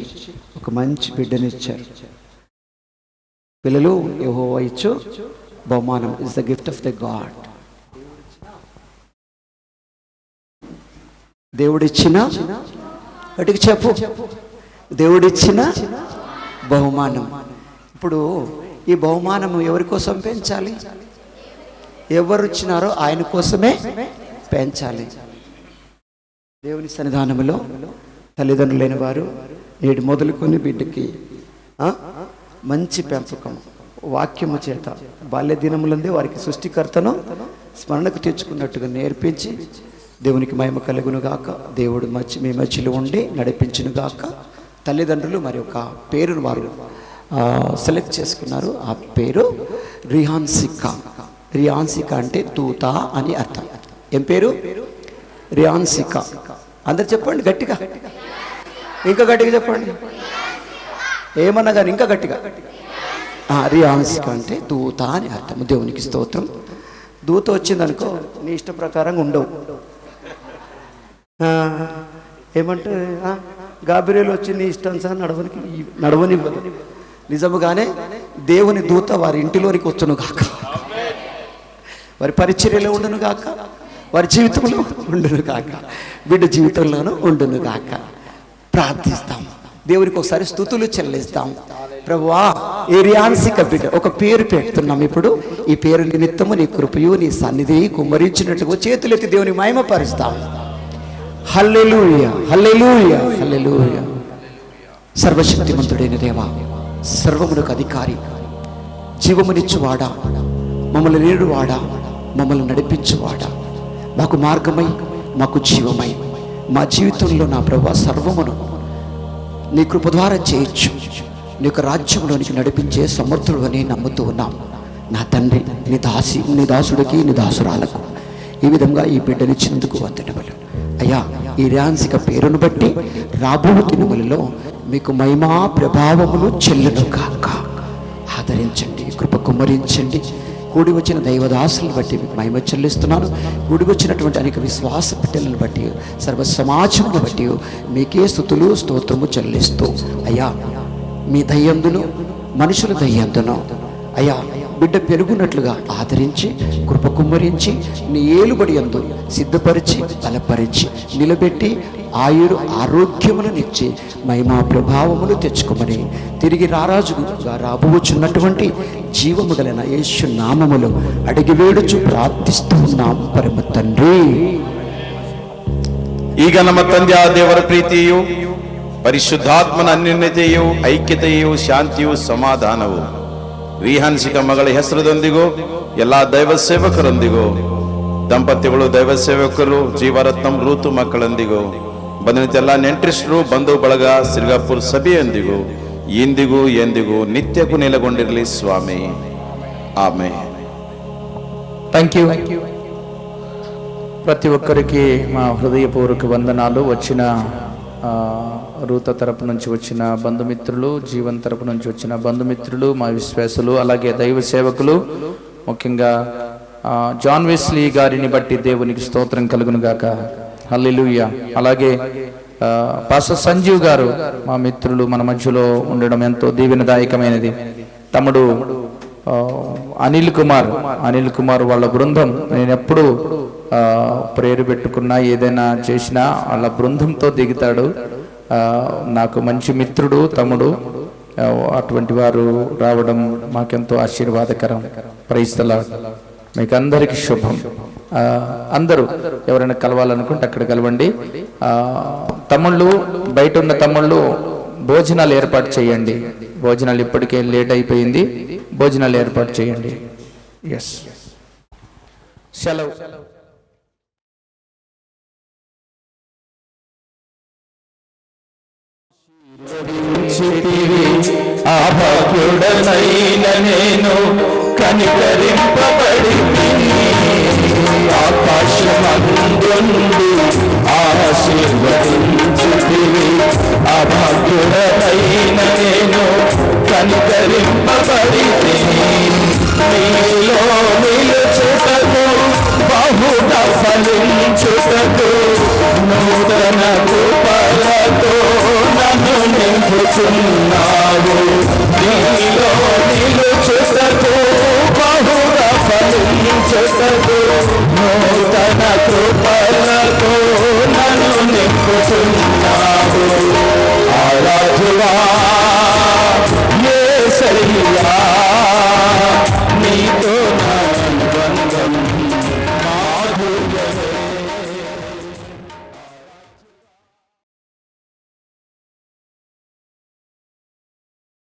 ఒక మంచి బిడ్డనిచ్చారు. పిల్లలు, యెహోవా ఇచ్చు బహుమానం is the gift of the God. దేవుడిచ్చిన, వాటికి చెప్పు, దేవుడిచ్చిన బహుమానం. ఇప్పుడు ఈ బహుమానం ఎవరి కోసం పెంచాలి? ఎవరు ఇచ్చినారో ఆయన కోసమే పెంచాలి. దేవుని సన్నిధానంలో తల్లిదండ్రులైన వారు నేటి మొదలుకొని బిడ్డకి మంచి పెంపకం వాక్యము చేత బాల్య దినములందే వారికి సృష్టికర్తను స్మరణకు తెచ్చుకున్నట్టుగా నేర్పించి దేవునికి మహిమ కలుగునుగాక. దేవుడు మీ మధ్యలో ఉండి నడిపించునుగాక. తల్లిదండ్రులు మరి ఒక పేరును వారు సెలెక్ట్ చేసుకున్నారు. ఆ పేరు రిహాన్సికా. రియాన్సికా అంటే దూత అని అర్థం. ఏం పేరు? రియాన్సికా. అందరు చెప్పండి గట్టిగా, ఇంకా గట్టిగా చెప్పండి. ఏమన్నా కానీ ఇంకా గట్టిగా. రియాన్సికా అంటే దూత అని అర్థం. దేవునికి స్తోత్రం. దూత వచ్చిందనుకో నీ ఇష్ట ప్రకారంగా ఉండవు. ఏమంటే గాబ్రియల్ వచ్చి నీ ఇష్టానుసారం నడవనివ్వదు. నిజముగానే దేవుని దూత వారి ఇంటిలోనికి వచ్చును గాక, వారి పరిచర్యలో ఉండును గాక, వారి జీవితంలో ఉండును గాక, బిడ్డ జీవితంలోనూ ఉండును గాక. ప్రార్థిస్తాం, దేవునికి ఒకసారి స్తుతులు చెల్లిస్తాం. ప్రభువా, ఏరియాన్సిక బిడ్డ ఒక పేరు పెడుతున్నాం. ఇప్పుడు ఈ పేరు నిమిత్తము నీ కృపయు నీ సన్నిధి కుమ్మరించినట్టుగా చేతులెత్తి దేవుని మహిమపరుస్తాం. హల్లెలూయా, హల్లెలూయా, హల్లెలూయా. సర్వశక్తిమంతుడైన దేవా, సర్వమునకు అధికారి, జీవమునిచ్చువాడా, మమ్మల్ని నేడువాడా, మమ్మల్ని నడిపించువాడా, మాకు మార్గమై మాకు జీవమై మా జీవితంలో నా ప్రభువా సర్వమును నీ కృప ద్వారా చేయొచ్చు, నీ యొక్క రాజ్యంలోనికి నడిపించే సమర్థుడు అని నమ్ముతూ ఉన్నాం. నా తండ్రి, నీ దాసుడికి నీ దాసురాలకు ఈ విధంగా ఈ బిడ్డనిచ్చినందుకు వందనములు అయ్యా. ఈ ర్యాన్సిక పేరును బట్టి రాబో దినములలో మీకు మహిమా ప్రభావములు చెల్లును కాక. ఆదరించండి, కృప కుమ్మరించండి. కూడి వచ్చిన దైవదాసులను బట్టి మీకు మహిమ చెల్లిస్తున్నాను. కూడి వచ్చినటువంటి అనేక విశ్వాస బిడ్డలను బట్టి, సర్వ సమాజమును బట్టి మీకే స్తుతులు స్తోత్రము చెల్లిస్తూ అయ్యా, మీ దయ్యందును మనుషుల దయ్యందును అయ్యా బిడ్డ పెరుగునట్లుగా ఆదరించి కృప కుమ్మరించి నీ ఏలుబడి యందు సిద్ధపరిచి బలపరిచి నిలబెట్టి ఆరోగ్యములనిచ్చి మహిమా ప్రభావములు తెచ్చుకోమని తిరిగి రారాజుగా రాబోచున్నటువంటి జీవము గలన యేసు నామములో అడిగి వేడుచు ಪ್ರಾರ್ಥಿಸ್ತು ఉన్నాం పరమ తండ్రి. ಈಗ ನಮ್ಮ ತಂದೆಯ ದೇವರ ಪ್ರೀತಿಯು ಪರಿಶುದ್ಧಾತ್ಮನ ಅನ್ಯೋನ್ಯತೆಯು ಐಕ್ಯತೆಯು ಶಾಂತಿಯು ಸಮಾಧಾನವು ವಿಹಾನ್ಸಿಕ ಮಗಳ ಹೆಸರದೊಂದಿಗೂ ಎಲ್ಲಾ ದೈವ ಸೇವಕರೊಂದಿಗೂ ದಂಪತಿಗಳು ದೈವ ಸೇವಕರು ಜೀವರತ್ನಂ ಋತು ಮಕ್ಕಳೊಂದಿಗೂ ಬಂದಿದ್ದೆಲ್ಲ ನೆಂಟರಿಷ್ಟರು ಬಂಧು ಬಳಗ ಸಿರ್ಗಾಪುರ ಸಭೆಯೊಂದಿಗೂ ಇಂದಿಗೂ ಎಂದಿಗೂ ನಿತ್ಯಕ್ಕೂ ನೆಲೆಗೊಂಡಿರಲಿ ಸ್ವಾಮಿ. ಆಮೆನ್. Thank you. ప్రతి ఒక్కరికి మా హృదయపూర్వక వందనాలు. వచ్చిన రూత తరపు నుంచి వచ్చిన బంధుమిత్రులు, జీవన్ తరపు నుంచి వచ్చిన బంధుమిత్రులు, మా విశ్వాసులు, అలాగే దైవ సేవకులు, ముఖ్యంగా జాన్ వెస్లీ గారిని బట్టి దేవునికి స్తోత్రం కలుగును గాక. హల్లెలూయా. అలాగే పాస్టర్ సంజీవ్ గారు మా మిత్రులు మన మధ్యలో ఉండడం ఎంతో దీవెనదాయకమైనది. తమ్ముడు అనిల్ కుమార్ వాళ్ళ బృందం, నేను ఎప్పుడు ప్రేరు పెట్టుకున్నా ఏదైనా చేసినా వాళ్ళ బృందంతో దిగుతాడు. నాకు మంచి మిత్రుడు తమ్ముడు. అటువంటి వారు రావడం మాకెంతో ఆశీర్వాదకరం. Praise the lord. మీకు అందరికీ శుభం. అందరూ ఎవరైనా కలవాలనుకుంటే అక్కడ కలవండి. తమ్ముళ్ళు, బయట ఉన్న తమ్ముళ్ళు భోజనాలు ఏర్పాటు చేయండి. భోజనాలు ఇప్పటికే లేట్ అయిపోయింది, భోజనాలు ఏర్పాటు చేయండి. ఎస్, సెలవు. అభాగ్యుడనైన నేను కనికరింపబడి ఆకాశమందుండి ఆశీర్వదించితివి. అభాగ్యుడనైన నేను కనికరింపబడి నీలో నిలుచుటకు బహుగా ఫలించుటకు నూతన కృపలతో నన్ను నింపుచున్నావు. నీలో నిలుచుటకు బహుగా ఫలించుటకు నూతన కృపలతో నన్ను నింపుచున్నావు.